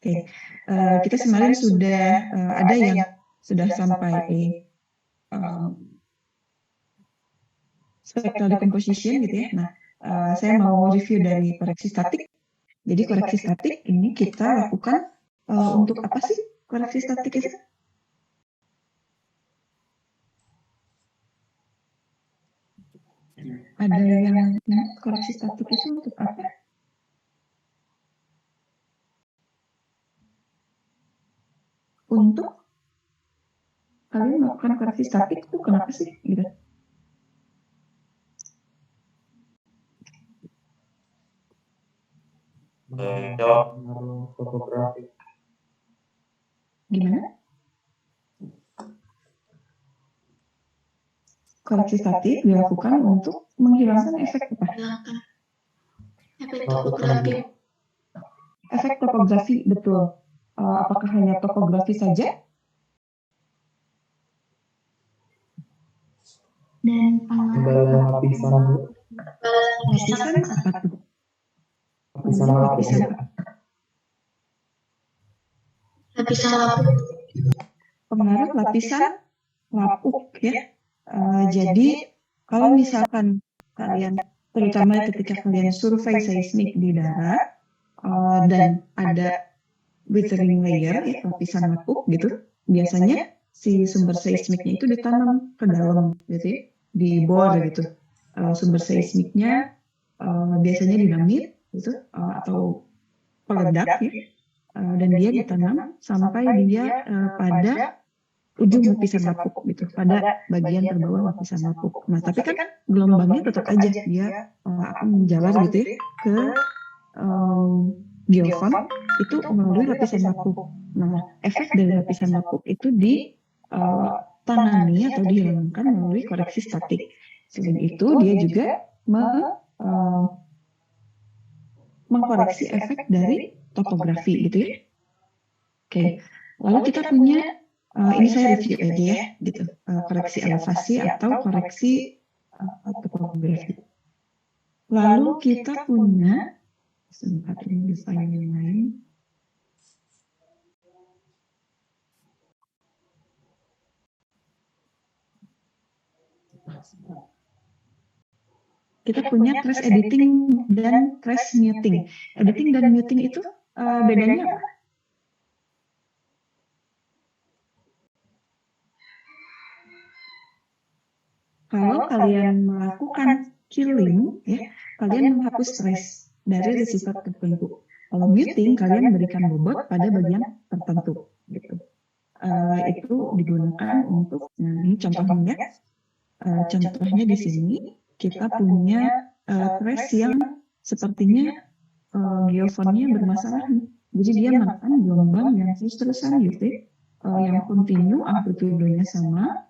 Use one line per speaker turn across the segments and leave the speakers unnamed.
Oke, kita kemarin sudah ada yang sudah sampai spectral decomposition gitu ya. Nah, saya mau review dari koreksi statik. Jadi koreksi statik ini kita lakukan untuk apa sih koreksi statik itu? Ada yang koreksi statik itu untuk apa? Untuk kalian melakukan koreksi statik itu kenapa sih? Gitu.
Topografi.
Gimana? Koreksi statik dilakukan untuk menghilangkan efek apa?
Efek topografi.
Efek topografi, betul. Apakah hanya topografi saja?
Dan
lapisan
apa tuh?
lapisan lapuk.
Pengaruh lapisan lapuk ya. Jadi kalau misalkan kalian, terutama ketika kalian survei seismik di darat dan ada withering layer ya, lapisan lapuk gitu, biasanya si sumber seismiknya itu ditanam ke dalam gitu ya, dibor gitu. Sumber seismiknya biasanya dinamit gitu atau peledak ya, dan dia ditanam sampai dia pada ujung lapisan lapuk gitu, pada bagian terbawah lapisan lapuk. Nah, tapi kan gelombangnya tetap aja dia akan menjalar gitu ya ke geofon itu melalui lapisan lapuk. Nah, efek dari lapisan lapuk itu ditangani atau dihilangkan melalui koreksi statik. Selain itu, dia juga mengkoreksi efek dari topografi gitu ya. Oke, lalu kita punya ini saya review aja ya, gitu. Koreksi elevasi atau koreksi topografi. Lalu kita punya sebentar ini desain yang lain. Kita punya crash editing dan crash muting. Editing dan muting itu bedanya apa? Kalau kalian melakukan killing, ya, kalian menghapus trace dari receiver tertentu. Kalau muting, kalian memberikan bobot pada bagian tertentu. Gitu. Itu digunakan untuk, nah ini contohnya, contohnya di sini kita punya trace yang sepertinya geofonnya bermasalah. Jadi dia menekan gelombang yang terus-terusan gitu, yang kontinu, amplitudenya sama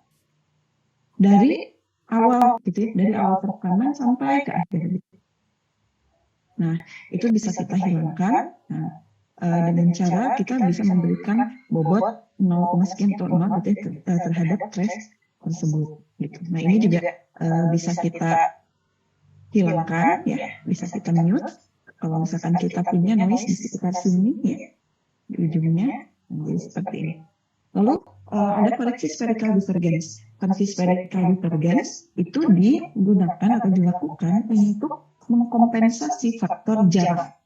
dari awal gitu ya, dari awal perekaman sampai ke akhir. Nah, itu bisa kita hilangkan dengan cara kita bisa memberikan bobot 0, sekian atau 0 gitu ya, terhadap trace tersebut gitu. Nah, ini juga bisa kita hilangkan ya, bisa kita mute kalau misalkan kita punya noise di sekitar sini ya, di ujungnya, jadi seperti ini. Lalu ada koreksi spherical divergence. Koreksi spherical divergence itu digunakan atau dilakukan untuk mengkompensasi faktor jarak.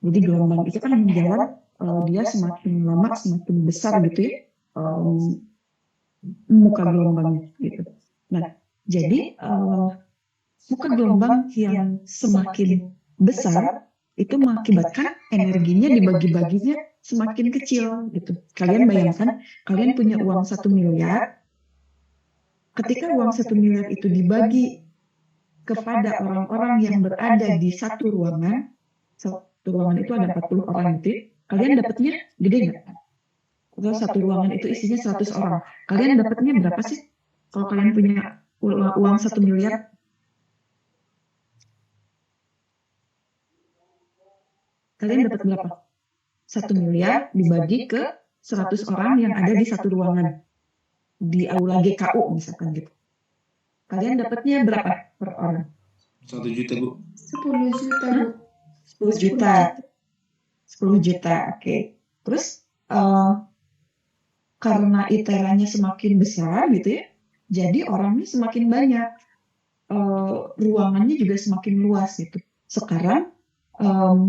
Jadi gelombang itu kan menjalar, dia semakin lama semakin besar gitu ya, muka gelombangnya gitu. Nah, jadi muka gelombang yang semakin besar itu mengakibatkan energinya dibagi-baginya semakin kecil gitu. Kalian bayangkan, kalian punya uang 1 miliar, ketika uang 1 miliar itu dibagi kepada orang-orang yang berada di satu ruangan itu ada 40 orang gitu, kalian dapatnya gede nggak? Atau satu ruangan itu isinya 100 orang, kalian dapatnya berapa sih? Kalau kalian punya uang 1 miliar, kalian dapat berapa? 1 miliar dibagi ke 100 orang yang ada di satu ruangan. Di aula GKU misalkan gitu. Kalian dapatnya berapa per orang?
1 juta, Bu.
10 juta.
10 juta. 10 juta, oke. Terus karena iteranya semakin besar gitu ya, jadi orangnya semakin banyak, ruangannya juga semakin luas gitu. Sekarang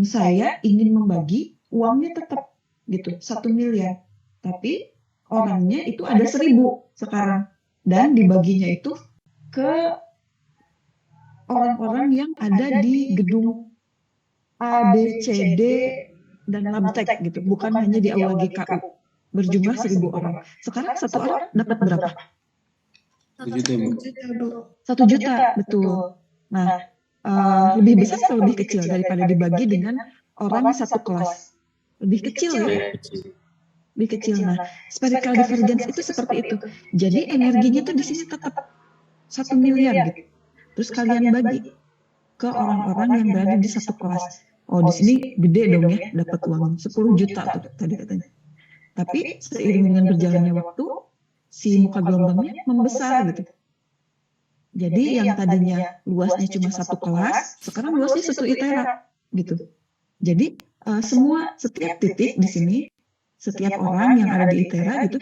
saya ingin membagi uangnya tetap gitu 1 miliar, tapi orangnya itu ada 1.000 sekarang, dan dibaginya itu ke orang-orang yang ada di gedung A, B, C, D, dan Labtek gitu, bukan hanya di aula GKU, berjumlah 1.000 orang. Sekarang satu orang dapat berapa?
1 juta, Bu.
1 juta, betul. Nah, lebih besar atau lebih kecil daripada dibagi dengan orang satu kelas? Lebih kecil ya? Lebih kecil. Nah, spherical divergence itu seperti itu. Jadi energinya tuh di sini tetap 1 miliar gitu. Terus kalian bagi ke orang-orang yang berada di satu kelas. Oh, di sini gede dong ya, dapat uang 10 juta tuh tadi katanya. Tapi seiring dengan berjalannya waktu, si muka gelombangnya membesar gitu. Jadi yang tadinya luasnya cuma satu kelas, sekarang luasnya 1 ITERA gitu. Jadi setiap titik di sini, setiap orang yang ada di ITERA gitu,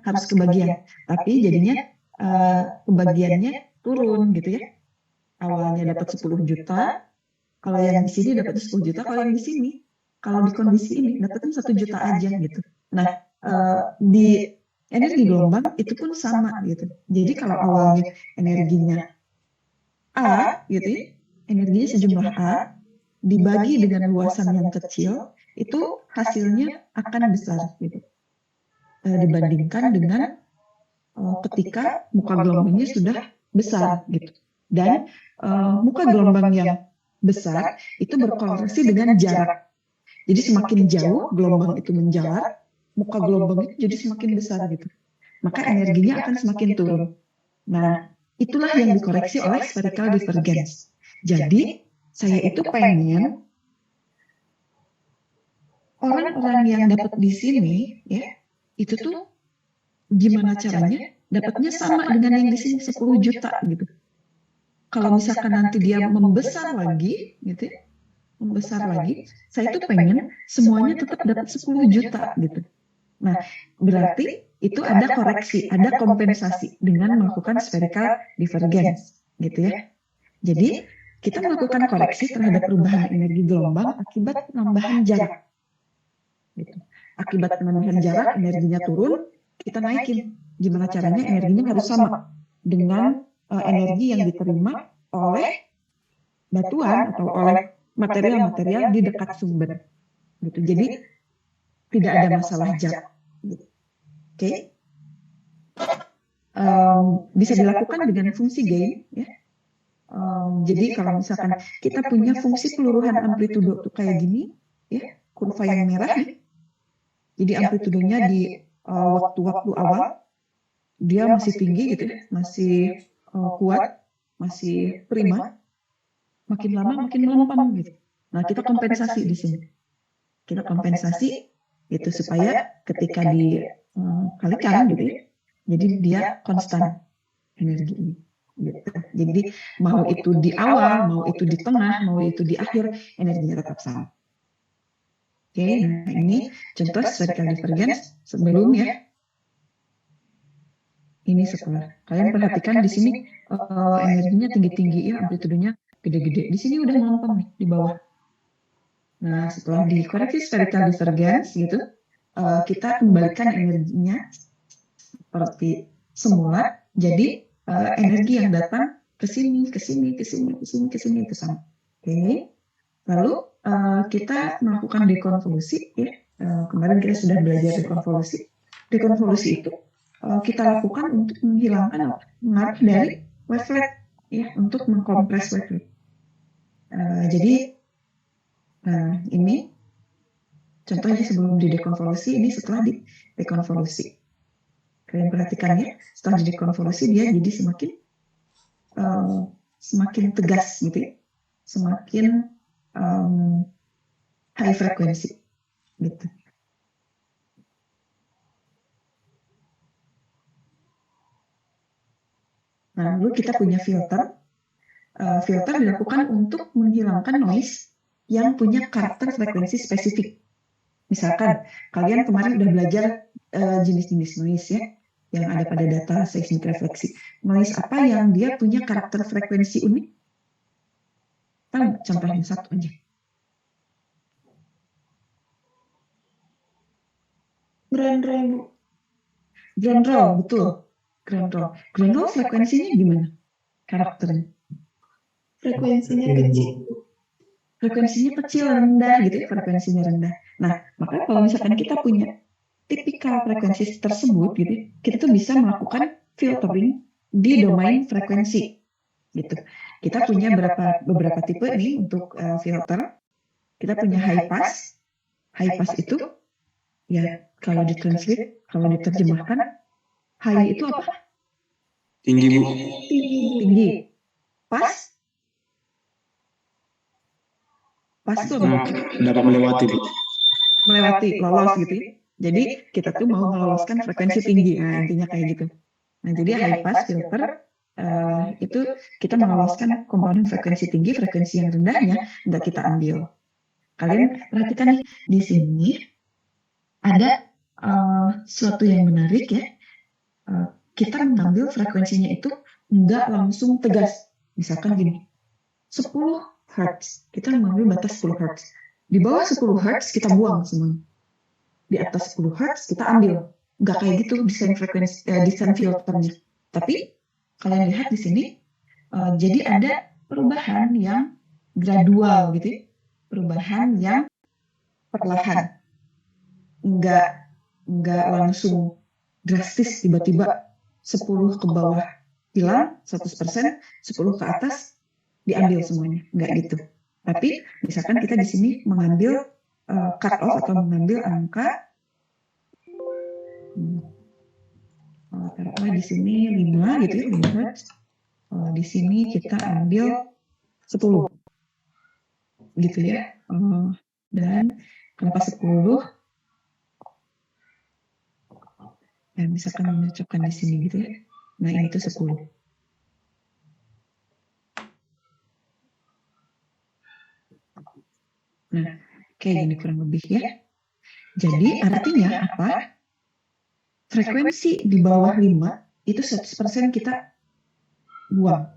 harus kebagian. Tapi jadinya kebagiannya turun gitu ya. Awalnya dapat 10 juta, kalau yang di sini dapat 10 juta, kalau yang di sini, kalau di kondisi ini dapatnya 1 juta aja gitu. Nah, di energi gelombang itu pun sama gitu. Jadi kalau awalnya energinya A gitu ya, energinya sejumlah A, dibagi dengan luasan yang kecil, itu hasilnya akan besar gitu. Dibandingkan dengan ketika muka gelombangnya sudah besar gitu. Dan muka gelombang yang besar itu berkorelasi dengan jarak. Jadi semakin jauh gelombang itu menjalar, muka gelombang itu jadi semakin besar gitu. Maka energinya akan semakin turun. Nah, itulah yang dikoreksi oleh spherical divergence. Jadi, saya itu pengen orang-orang yang dapat di sini, ya, itu tuh gimana caranya dapatnya sama dengan yang di sini 10 juta gitu. Kalau misalkan nanti dia membesar lagi, gitu, membesar lagi, saya tuh pengen semuanya tetap dapat 10 juta gitu. Nah, berarti itu ada koreksi, ada kompensasi dengan melakukan spherical divergence, gitu ya. Jadi, kita melakukan koreksi terhadap perubahan energi gelombang akibat penambahan jarak. Gitu. Akibat penambahan jarak, energinya turun, kita naikin. Gimana caranya energinya harus sama dengan energi yang diterima oleh batuan atau oleh material-material di dekat sumber. Gitu. Jadi, tidak ada masalah jarak. Gitu. Oke, bisa dilakukan dengan fungsi gain, ya. Jadi kalau misalkan kita punya fungsi peluruhan amplitudo tuh kayak gini, ya, kurva yang merah, ya. Jadi amplitudonya di waktu-waktu awal dia masih tinggi gitu, ya, masih kuat, masih prima. Makin lama makin melempem gitu. Nah, kita kompensasi di sini. Kita kompensasi gitu supaya ketika dikalikan gitu ya, jadi dia konstan energi ini. Gitu. Jadi mau itu di awal, mau itu di tengah, mau itu di akhir, energinya tetap sama. Oke, nah ini contoh spherical divergence sebelum ya. Ini setelah. Kalian perhatikan di sini energinya tinggi-tinggi ya, amplitudonya gede-gede. Di sini udah melempem nih di bawah. Nah, setelah dikoreksi spherical divergence gitu, kita kembalikan energinya seperti semula. Jadi energi yang datang ke sini, ke sini, ke sini, ke sini, ke sini itu sama. Oke. Lalu kita melakukan dekonvolusi ya. Kemarin kita sudah belajar dekonvolusi. Dekonvolusi itu kita lakukan untuk menghilangkan pengaruh dari wavelet ya, untuk mengkompres wavelet. Jadi ini contohnya sebelum didekonvolusi, ini setelah didekonvolusi. Kalian perhatikan ya, setelah didekonvolusi dia jadi semakin tegas gitu ya, semakin high frekuensi gitu. Nah, lalu kita punya filter. Filter dilakukan untuk menghilangkan noise yang punya karakter frekuensi spesifik. Misalkan kalian kemarin udah belajar jenis-jenis noise ya, yang ada pada data seismik refleksi. Noise apa yang dia punya karakter frekuensi unik? Tahu nggak? Contohnya satu aja.
Grand roll.
Grand roll, betul. Grand roll. Grand roll frekuensinya gimana? Karakternya.
Frekuensinya kecil.
Frekuensinya kecil, rendah gitu ya, frekuensinya rendah. Nah, maka kalau misalkan kita punya tipikal frekuensi tersebut gitu, kita tuh bisa melakukan filtering di domain frekuensi gitu. Kita punya beberapa tipe nih untuk filter. Kita punya high pass. High pass itu ya kalau ditranslate, kalau diterjemahkan, high itu apa?
Tinggi, Bu.
Tinggi. Pass? Pass itu apa?
Dapat melewati, Bu.
Melewati, lolos gitu ya. Jadi kita tuh mau meloloskan frekuensi tinggi. Nah, intinya kayak gitu. Nah, jadi high pass filter itu kita meloloskan komponen frekuensi tinggi, frekuensi yang rendahnya nggak kita ambil. Kalian perhatikan nih, di sini ada suatu yang menarik ya. Kita mengambil frekuensinya itu nggak langsung tegas. Misalkan gini, 10 Hz, kita mengambil batas 10 Hz. Di bawah 10 Hz kita buang semua. Di atas 10 Hz kita ambil. Nggak kayak gitu desain frekuensi, desain filternya. Tapi kalian lihat di sini, jadi ada perubahan yang gradual gitu ya. Perubahan yang perlahan. Nggak langsung drastis tiba-tiba 10 ke bawah hilang 100%, 10 ke atas diambil semuanya. Nggak gitu. Tapi misalkan kita di sini mengambil cut off atau mengambil angka taruhlah di sini 5 gitu ya, 5 Hz. Di sini kita ambil 10 gitu ya. Dan kenapa 10? Ya, misalkan menyocokkan di sini gitu ya. Nah, ini tuh 10. Nah, kayak gini kurang lebih ya. Jadi artinya apa? Frekuensi di bawah 5 itu 100% kita buang.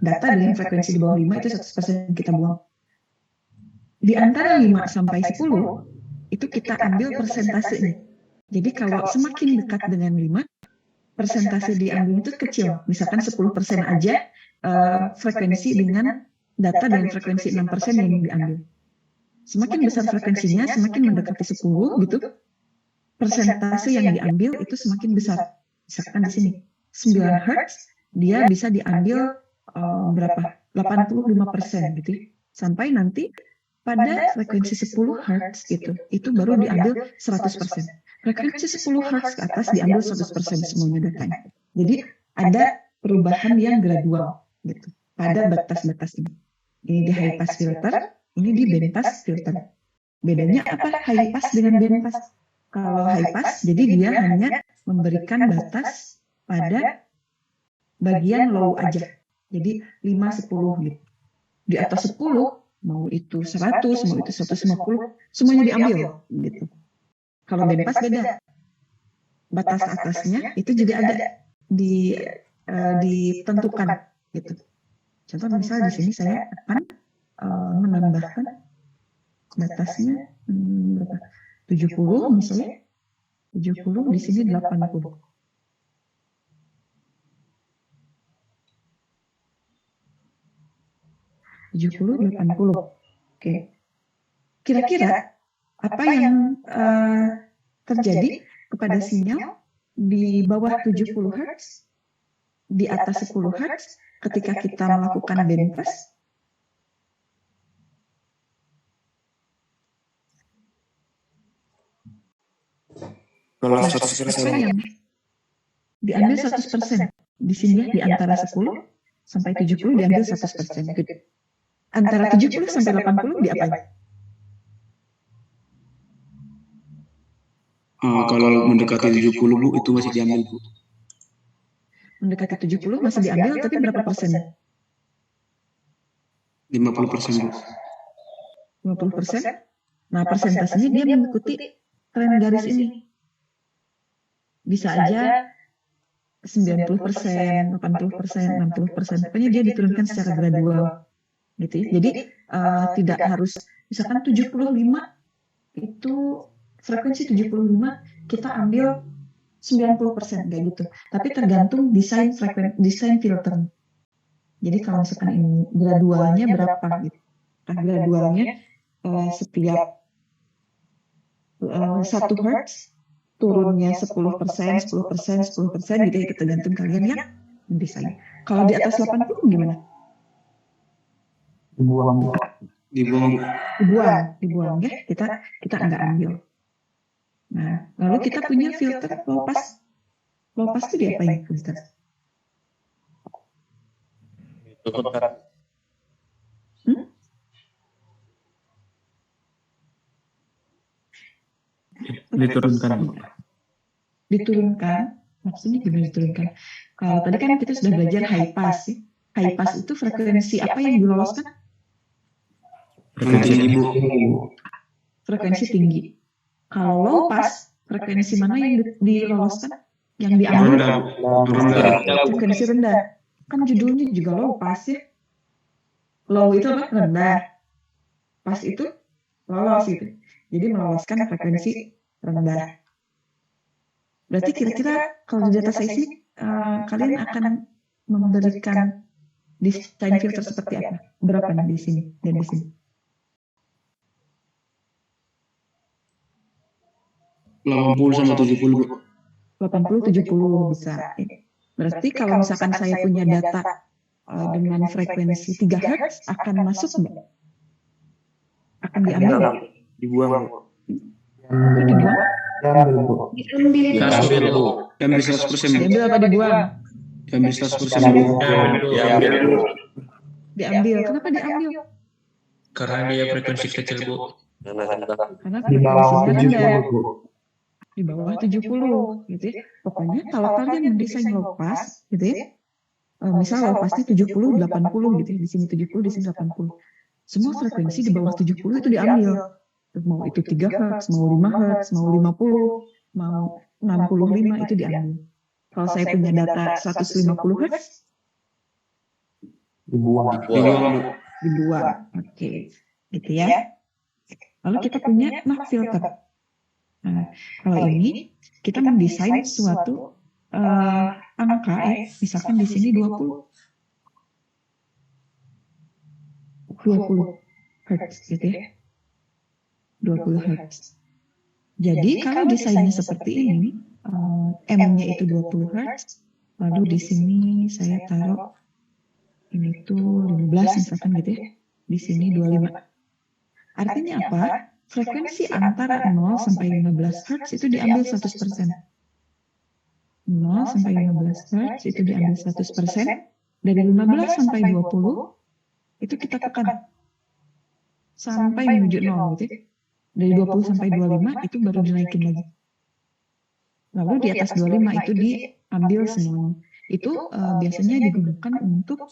Data dengan frekuensi di bawah 5 itu 100% kita buang. Di antara 5 sampai 10 itu kita ambil persentasenya. Jadi kalau semakin dekat dengan 5, persentase diambil itu kecil. Misalkan 10% aja frekuensi dengan data dengan frekuensi 6% yang diambil. Semakin besar frekuensinya, semakin mendekati 10 gitu, persentase yang diambil itu semakin besar. Misalkan di sini 9 Hz, dia bisa diambil berapa? 85% gitu ya. Sampai nanti pada frekuensi 10 Hz gitu, itu baru diambil 100%. Frekuensi 10 Hz ke atas diambil 100% semuanya datanya. Jadi ada perubahan yang gradual gitu pada batas-batas ini. Ini di high pass filter, ini di band pass filter. Bedanya apa high pass dengan band pass? Kalau high pass, jadi dia hanya memberikan batas pada bagian low aja. Jadi 5-10 gitu. Di atas 10, mau itu 100, mau itu 150, semuanya diambil gitu. Kalau band pass beda. Batas atasnya itu juga ada ditentukan gitu. Contoh misal di sini saya akan menambahkan batasnya berapa? 70 misalnya. 70 di sini 80. Oke. Kira-kira apa yang terjadi kepada sinyal di bawah 70 Hz, di atas 10 Hz ketika kita melakukan band pass?
Kalau
Apa
100%.
yang diambil 100%? Di sini di antara 10 sampai 70 diambil 100%. Antara 70 sampai 80 diapain?
Kalau mendekati 70, Bu, itu masih diambil, Bu.
Mendekati 70 masih diambil, tapi berapa persen?
50%, Bu.
50%? Nah, persentasenya dia mengikuti tren garis ini. Bisa aja 90%, 80%, 60%. Pokoknya dia diturunkan secara gradual. Gitu ya. Jadi tidak harus, misalkan 75 itu frekuensi 75 kita ambil 90% kayak gitu. Tapi tergantung desain filter. Jadi kalau misalkan ini gradualnya berapa gitu. Nah, gradualnya setiap 1 Hz turunnya 10%, 10%, 10% gitu ya, tergantung kalian yang mendesain. Kalau di atas 80 gimana?
Dibuang, Bu.
Dibuang ya, kita nggak ambil. Nah, lalu kita punya filter low pass. Low pass itu diapain filter? Diturunkan, maksudnya gimana diturunkan? Kalau tadi kan kita sudah belajar high pass ya. High pass itu frekuensi apa yang diloloskan? Frekuensi tinggi. Kalau low pass, frekuensi mana yang diloloskan? Yang diambil? Frekuensi rendah. Kan judulnya juga low pass ya. Low itu apa? Rendah. Pass itu lolos gitu. Jadi meloloskan frekuensi rendah. Berarti kira-kira kalau di data saya sih kalian akan memberikan desain filter seperti apa? Berapa nih di sini dan di sini?
80 sama 70, Bu.
80 70 bisa. Berarti kalau misalkan saya punya data dengan frekuensi 3 Hz akan masuk enggak? Akan diambil?
Dibuang, Bu.
Dibuang?
Diambil.
Diambil 100%, Bu.
Diambil apa dibuang?
Diambil 100%, Bu.
Diambil. Kenapa diambil?
Karena dia frekuensi kecil, Bu.
Karena frekuensinya rendah. Di bawah 70 gitu ya. Pokoknya kalau kalian mendesain low pass gitu ya. Misal low passnya 70 80 gitu ya. Di sini 70, di sini 80. Semua frekuensi di bawah 70 itu diambil. Mau itu 3 Hz, mau 5 Hz, mau 50, mau 65 itu diambil. Kalau saya punya data 150 Hz
Dibuang, Bu.
dibuang. Oke. Gitu ya. Lalu kita punya filter. Nah, kalau ini kita mendesain suatu angka misalkan di sini 20 Hz gitu ya. 20 Hz. Jadi kalau desainnya seperti ini, M-nya itu 20 Hz, lalu di sini saya taruh ini tuh 15 misalkan gitu ya. Di sini 25. Artinya apa? Frekuensi antara 0 sampai 15 Hz itu diambil 100%. 0 sampai 15 Hz itu diambil 100%. Dari 15 sampai 20 itu kita tekan sampai menuju 0 gitu ya. Dari 20 sampai 25 itu baru dinaikin lagi. Lalu di atas 25 itu diambil semuanya. Itu biasanya digunakan untuk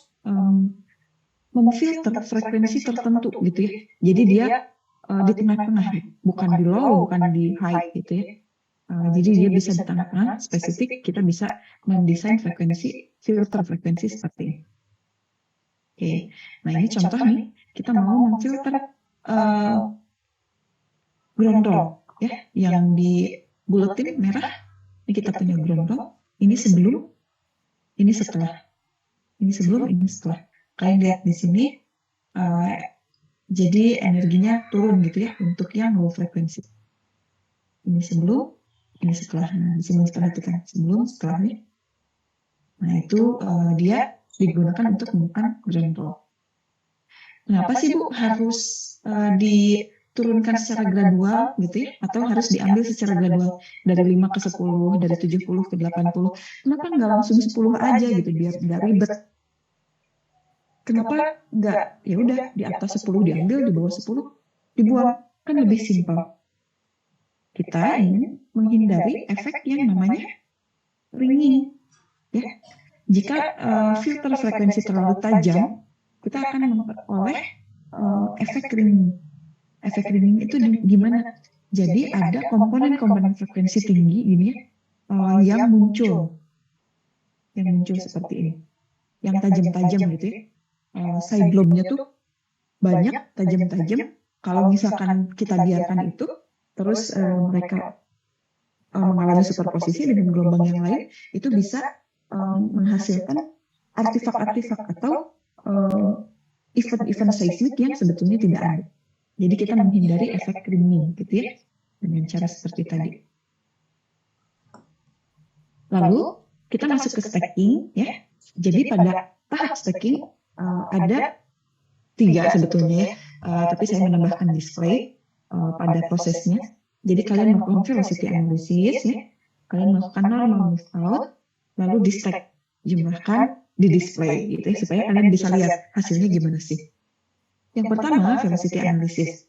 memfilter frekuensi tertentu gitu ya. Jadi dia di tengah-tengah, bukan di low, bukan di high gitu ya. Jadi dia bisa di tengah-tengah, spesifik kita bisa mendesain filter frekuensi seperti ini. Oke, nah ini contoh nih, kita mau memfilter grondol ya, yang di buletin merah. Ini kita punya grondol, ini sebelum, ini setelah. Ini sebelum, ini setelah. Kalian lihat di sini, jadi energinya turun gitu ya untuk yang low frekuensi. Ini sebelum, ini setelah. Nah, di sini setelah itu kan sebelum, setelahnya. Nah itu dia digunakan untuk menekan grondol. Kenapa sih Bu harus diturunkan secara gradual gitu ya? Atau harus diambil secara gradual dari 5 ke 10, dari 70 ke 80? Kenapa nggak langsung 10 aja gitu biar nggak ribet? Kenapa nggak ya udah di atas 10 diambil, di bawah 10 dibuang? Kan lebih simpel. Kita ingin menghindari efek yang namanya ringing. Ya. Jika filter frekuensi terlalu tajam, kita akan memperoleh efek ringing. efek ringing itu gimana? Jadi ada komponen-komponen frekuensi tinggi ini yang muncul seperti ini, yang tajam-tajam gitu ya. Side lobe-nya tuh banyak, tajam-tajam. Kalau misalkan kita biarkan itu, terus mereka mengalami superposisi dengan gelombang yang lain, itu bisa menghasilkan artefak-artefak atau event-event seismik yang sebetulnya tidak ada. Jadi kita menghindari efek ringing gitu ya, dengan cara seperti tadi. Lalu kita masuk ke stacking ya. Jadi pada tahap stacking ada 3 sebetulnya ya, tapi saya menambahkan display pada prosesnya. Jadi kalian melakukan velocity analysis ya, kalian melakukan normal move out, lalu di stack, jumlahkan, di display gitu ya, supaya kalian bisa lihat hasilnya gimana sih. Yang pertama velocity analysis.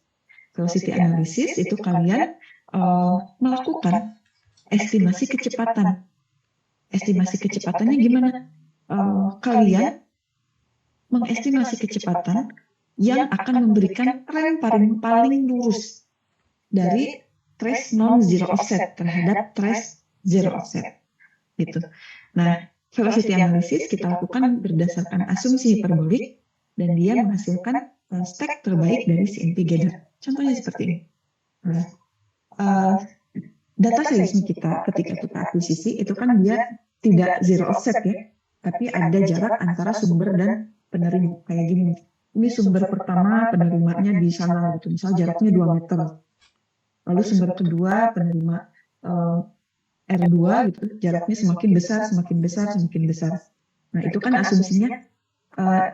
Velocity analysis itu kalian melakukan estimasi kecepatan. Estimasi kecepatannya gimana? Kalian mengestimasi kecepatan yang akan memberikan tren paling lurus dari trace non-zero offset terhadap trace zero offset. Gitu. Nah, velocity analysis kita lakukan berdasarkan asumsi hiperbolik dan dia menghasilkan stack terbaik dari CNP gather. Contohnya seperti ini. Data seismik kita ketika kita akuisisi itu kan dia tidak zero offset ya, tapi ada jarak antara sumber dan penerima kayak gini. Ini sumber pertama penerimanya di sana gitu, misal jaraknya 2 meter. Lalu sumber kedua penerima R2 gitu, jaraknya semakin besar. Nah itu kan asumsinya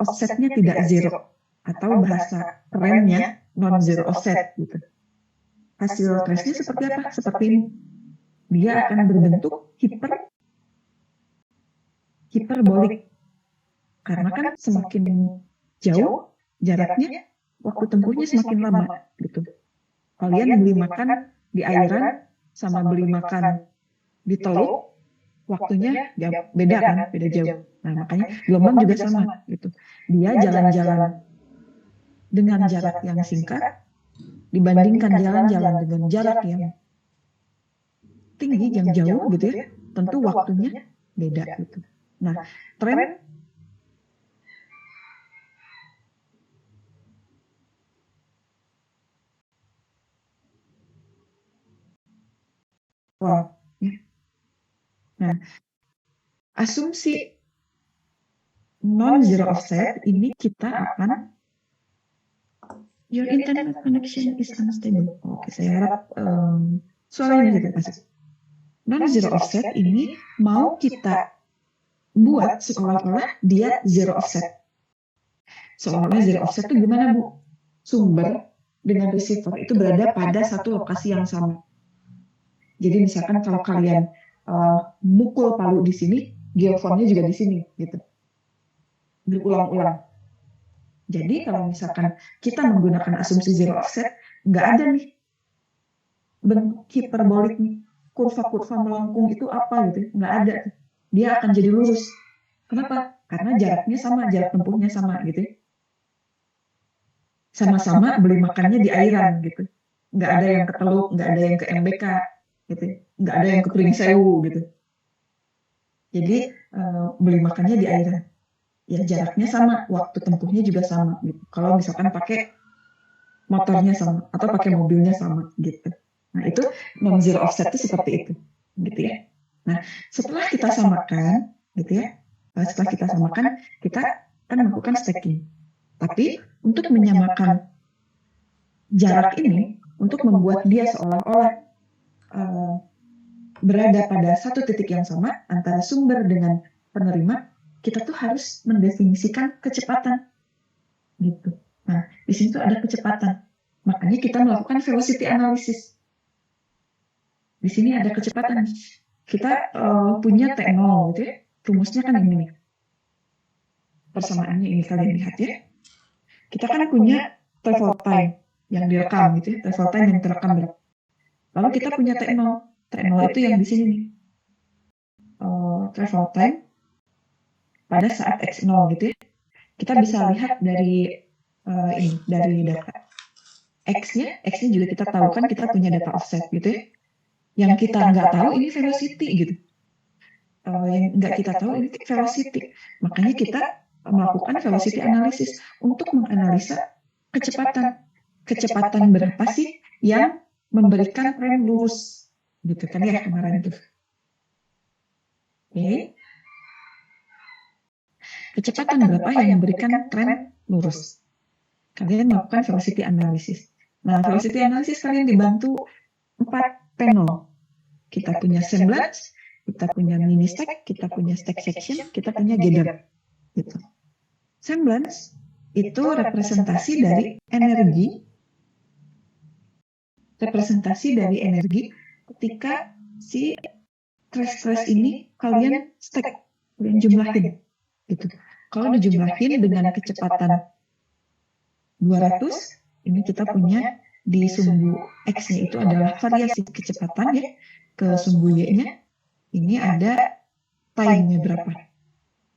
offsetnya tidak zero atau bahasa kerennya non-zero offset gitu. Hasil trace-nya seperti apa? Seperti ini. Dia akan berbentuk hiperbolik. Karena kan semakin jauh jaraknya, waktu tempuhnya semakin lama gitu. Kalian beli makan di airan sama beli makan di teluk, waktunya beda kan, beda jauh. Nah makanya gelombang juga sama gitu. Dia jalan-jalan dengan jarak yang singkat dibandingkan jalan-jalan dengan jarak yang tinggi, yang jauh gitu ya, tentu waktunya beda gitu. Nah, tren ya. Nah, asumsi non-zero offset ini kita akan your internet connection is unstable. Oke, saya harap suaranya tidak masuk. Non-zero offset ini mau kita buat seolah-olah dia zero offset. Seolah-olah zero offset itu gimana, Bu? Sumber dengan receiver itu berada pada satu lokasi yang sama. Jadi misalkan kalau kalian mukul palu di sini, geofonnya juga di sini, gitu. Berulang-ulang. Jadi kalau misalkan kita menggunakan asumsi zero offset, nggak ada nih bentuk hiperbolik nih, kurva-kurva melengkung itu apa gitu, nggak ada. Dia akan jadi lurus. Kenapa? Karena jaraknya sama, jarak tempuhnya sama gitu. Sama-sama beli makannya di airan gitu. Nggak ada yang ke Teluk, nggak ada yang ke MBK gitu. Nggak ada yang ke Pringsewu gitu. Jadi beli makannya di airan. Ya jaraknya sama, waktu tempuhnya juga sama gitu. Kalau misalkan pakai motornya sama atau pakai mobilnya sama gitu. Nah itu non-zero offset itu seperti itu, gitu ya. Nah setelah kita samakan, gitu ya, kita akan melakukan stacking. Tapi untuk menyamakan jarak ini, untuk membuat dia seolah-olah berada pada satu titik yang sama antara sumber dengan penerima, kita tuh harus mendefinisikan kecepatan, gitu. Nah, di sini tuh ada kecepatan. Makanya kita melakukan velocity analysis. Di sini ada kecepatan. Kita punya T0, gitu ya. Rumusnya kan ini nih. Persamaannya ini kalian lihat ya. Kita kan punya travel time yang direkam gitu ya. Travel time yang terekam. Lalu kita punya T0. T0 itu yang di sini nih. Travel time pada saat X0 gitu ya. Kita bisa lihat dari ini, dari data. X-nya juga kita tahu kan kita punya data offset gitu ya. Yang kita nggak tahu ini velocity gitu. Yang nggak kita tahu ini velocity. Makanya kita melakukan velocity analysis untuk menganalisa kecepatan berapa sih yang memberikan tren lurus gitu kan ya kemarin itu. Oke. Kecepatan berapa yang memberikan tren lurus? Kalian melakukan velocity analysis. Nah, velocity analysis kalian dibantu 4 panel. Kita punya semblance, kita punya mini stack, kita punya stack section, kita punya gather. Gitu. Semblance itu representasi dari energi ketika si trace ini kalian stack, kalian jumlahin. Gitu. Kalau dijumlahin dengan kecepatan 200, ini kita punya di sumbu X-nya itu adalah variasi kecepatan ya, ke sumbu Y-nya, ini ada time-nya berapa.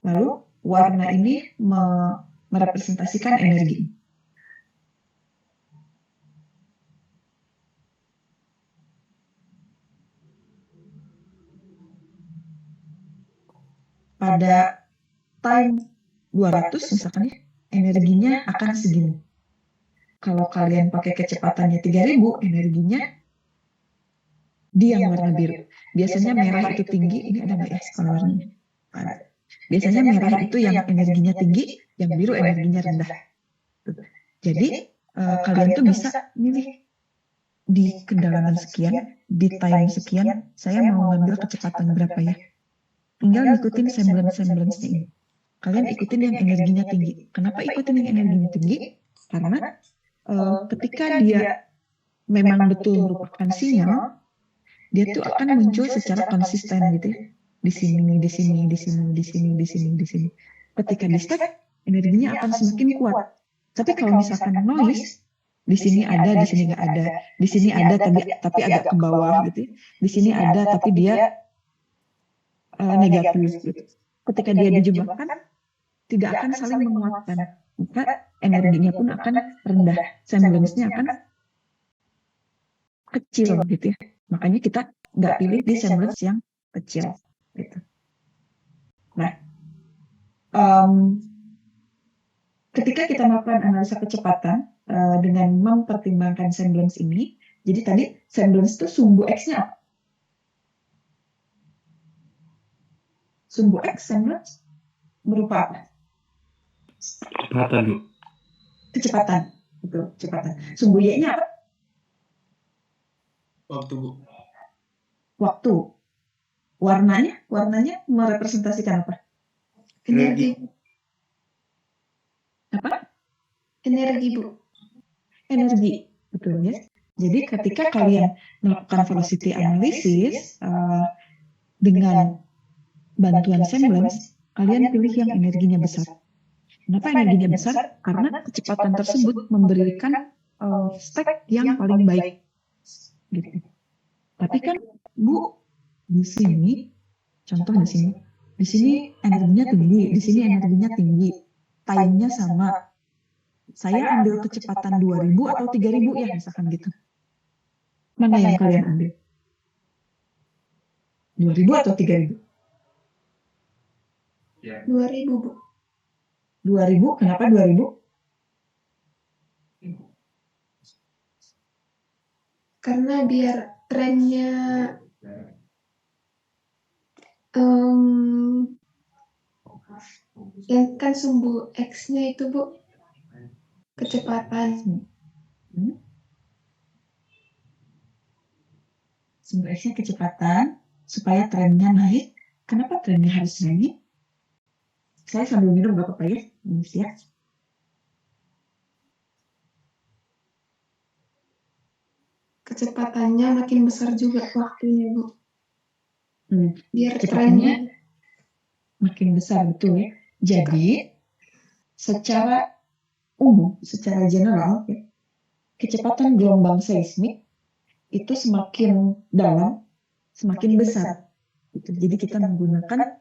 Lalu warna ini merepresentasikan energi. Pada time 200 misalkan ya, energinya akan segini. Kalau kalian pakai kecepatannya 3000, energinya di yang warna biru. Biasanya merah itu tinggi, ini ada nggak ya skala warnanya? Ada. Biasanya merah itu yang energinya tinggi, yang biru energinya rendah. Jadi kalian tuh bisa milih di kedalaman sekian, di time sekian, saya mau ngambil kecepatan berapa ya. Tinggal ngikutin semblance-semblance-nya ini. Kalian ikutin yang energinya tinggi. Kenapa ikutin yang energinya tinggi? Karena ketika dia memang betul merupakan sinyal, dia tuh akan muncul secara konsisten gitu ya. Di sini, di sini, di sini, di sini, di sini, di sini. Ketika di stack, energinya akan semakin kuat. Tapi kalau misalkan noise, di sini ada, di sini nggak ada, di sini ada tapi agak ke bawah gitu ya. Di sini ada tapi dia negatif gitu. Ketika dia dijumlahkan, tidak akan saling menguatkan. Maka energinya pun akan rendah, semblance-nya akan kecil gitu ya. Makanya kita nggak pilih di semblance yang kecil gitu. Nah, ketika kita melakukan analisa kecepatan dengan mempertimbangkan semblance ini, jadi tadi semblance itu sumbu X-nya apa? Sumbu X semblance berupa apa?
Kecepatan, Bu.
Kecepatan. Betul, kecepatan. Sumbu Y-nya apa?
Waktu, Bu.
Waktu. Warnanya merepresentasikan apa?
Energi.
Apa?
Energi, Bu.
Energi. Betul ya. Jadi ketika kalian melakukan velocity analysis dengan bantuan semblance, kalian pilih yang energinya besar. Kenapa energinya besar? Karena kecepatan tersebut memberikan stack yang paling baik. Gitu. Tapi kan, Bu, di sini, contoh di sini energinya tinggi, di sini energinya tinggi, time-nya sama. Saya ambil kecepatan 2000 atau 3000 ya, misalkan gitu. Mana yang kalian ambil? 2000 atau 3000?
2000, Bu.
2000, kenapa 2000?
Karena biar trennya yang kan sumbu X-nya itu, Bu, kecepatan.
Sumbu X-nya kecepatan, supaya trennya naik. Kenapa trennya harus naik? Saya sambil minum gak apa-apa ya, ya.
Kecepatannya makin besar juga waktunya, Bu. Biar
Kecepatannya
trennya
makin besar, betul ya. Jadi, secara umum, secara general, ya, kecepatan gelombang seismik itu semakin dalam, semakin besar. Gitu. Jadi kita menggunakan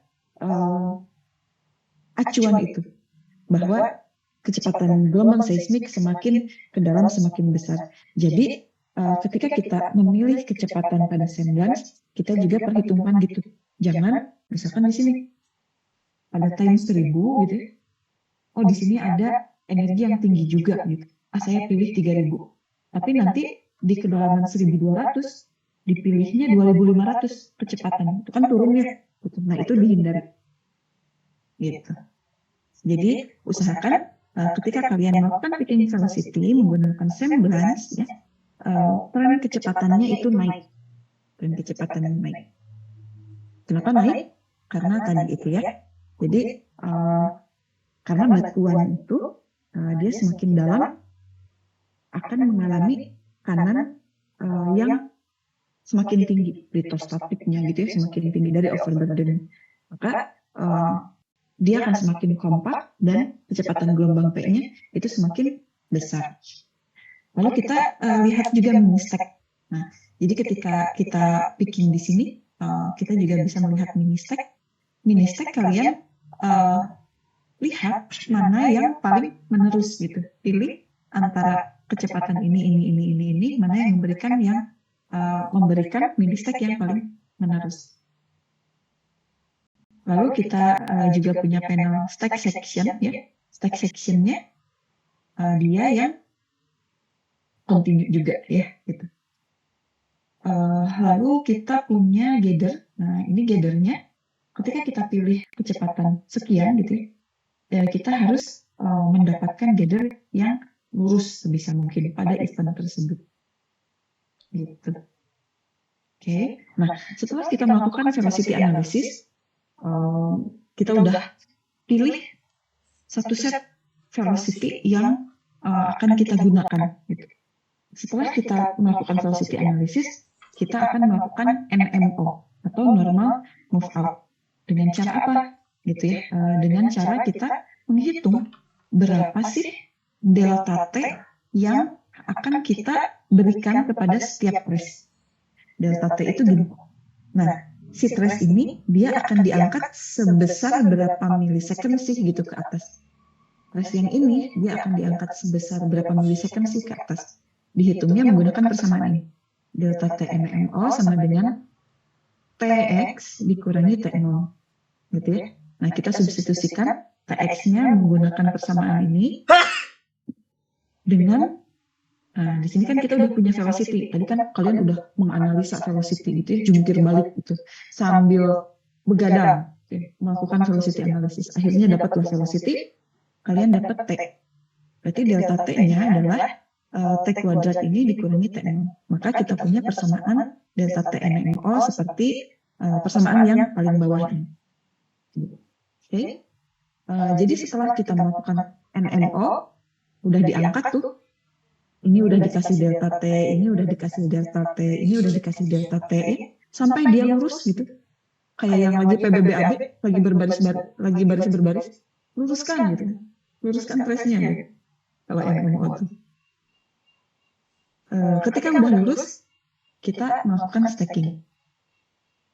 acuan itu, bahwa kecepatan gelombang seismik semakin ke dalam semakin besar. Jadi ketika kita memilih kecepatan pada semblance, kita juga perhitungkan gitu. Jangan misalkan di sini ada times 1000 gitu ya. Oh di sini ada energi yang tinggi juga gitu. Saya pilih 3000. Tapi nanti di kedalaman 1200 dipilihnya 2500 kecepatan. Itu kan turun ya. Gitu. Nah itu dihindari. Gitu. Jadi usahakan ketika kalian melakukan picking velocity menggunakan semblance ya, tren kecepatannya itu naik. Tren kecepatannya naik. Kenapa naik? Karena tadi itu ya. Jadi karena batuan itu dia semakin dalam akan mengalami kanan yang semakin tinggi litostatiknya gitu ya, semakin tinggi dari overburden. Maka dia akan semakin kompak dan kecepatan gelombang P-nya itu semakin besar. Lalu kita lihat juga mini-stack. Nah, jadi ketika kita picking di sini, kita juga bisa melihat mini-stack. Mini-stack kalian lihat mana yang paling menerus gitu. Pilih antara kecepatan ini, mana yang memberikan mini-stack yang paling menerus. Lalu kita juga punya panel stack section ya. Stack sectionnya dia yang continue juga ya gitu. Lalu kita punya gather. Nah ini gathernya ketika kita pilih kecepatan sekian gitu ya, kita harus mendapatkan gather yang lurus sebisa mungkin pada event tersebut. Gitu. Oke. Nah setelah kita melakukan velocity analysis, kita udah pilih satu set velocity yang akan kita gunakan. Gitu. Setelah kita melakukan velocity analysis, kita akan melakukan NMO atau normal move out. Dengan cara apa? Gitu ya. Dengan cara kita menghitung berapa sih delta T yang akan kita berikan kepada setiap trace. Delta T itu gini. Nah, si trace ini dia akan diangkat sebesar berapa milisecond sih gitu ke atas. Trace yang ini dia akan diangkat sebesar berapa milisecond sih ke atas. Dihitungnya menggunakan persamaan ini. Delta T NMO sama dengan TX dikurangi T0. Gitu ya. Nah, kita substitusikan TX-nya menggunakan persamaan ini dengan di sini kan kita udah punya velocity. Tadi kan kalian udah menganalisa velocity gitu ya, jungkir balik gitu sambil begadang ya, melakukan velocity analysis. Akhirnya dapatlah velocity, kalian dapat T. Berarti delta T-nya adalah T kuadrat ini dikurangi T0. Maka kita punya persamaan delta T NMO seperti persamaan yang paling bawah ini. Oke. Jadi setelah kita melakukan NMO, udah diangkat tuh. Ini udah dikasih delta T, ini udah dikasih delta T, ini udah dikasih delta T, sampai dia lurus gitu. Kayak yang lagi PBBAB, lagi baris berbaris, luruskan gitu. Luruskan trace-nya gitu. Kalau NMO itu. Ketika udah lurus, kita melakukan stacking.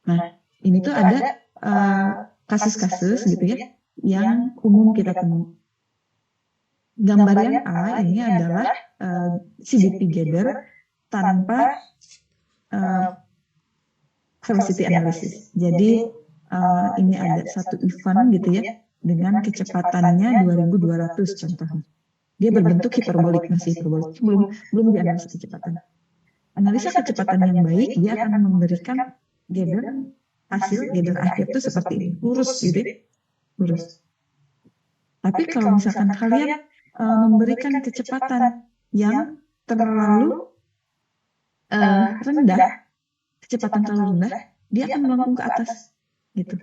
Nah, ini tuh ada kasus-kasus gitu ya, yang umum kita temui. Gambar yang A ini adalah CDP gather tanpa velocity analysis. Jadi ini ada satu event gitu ya dengan kecepatannya 2200 contohnya. Dia berbentuk hiperbolik, masih hiperbolik, belum dianalisa kecepatan. Analisa kecepatan yang baik dia akan memberikan hasil gather akhir itu seperti ini, lurus gitu ya, lurus. Tapi kalau misalkan kalian memberikan kecepatan yang terlalu rendah, kecepatan terlalu rendah, dia akan melengkung ke atas, gitu.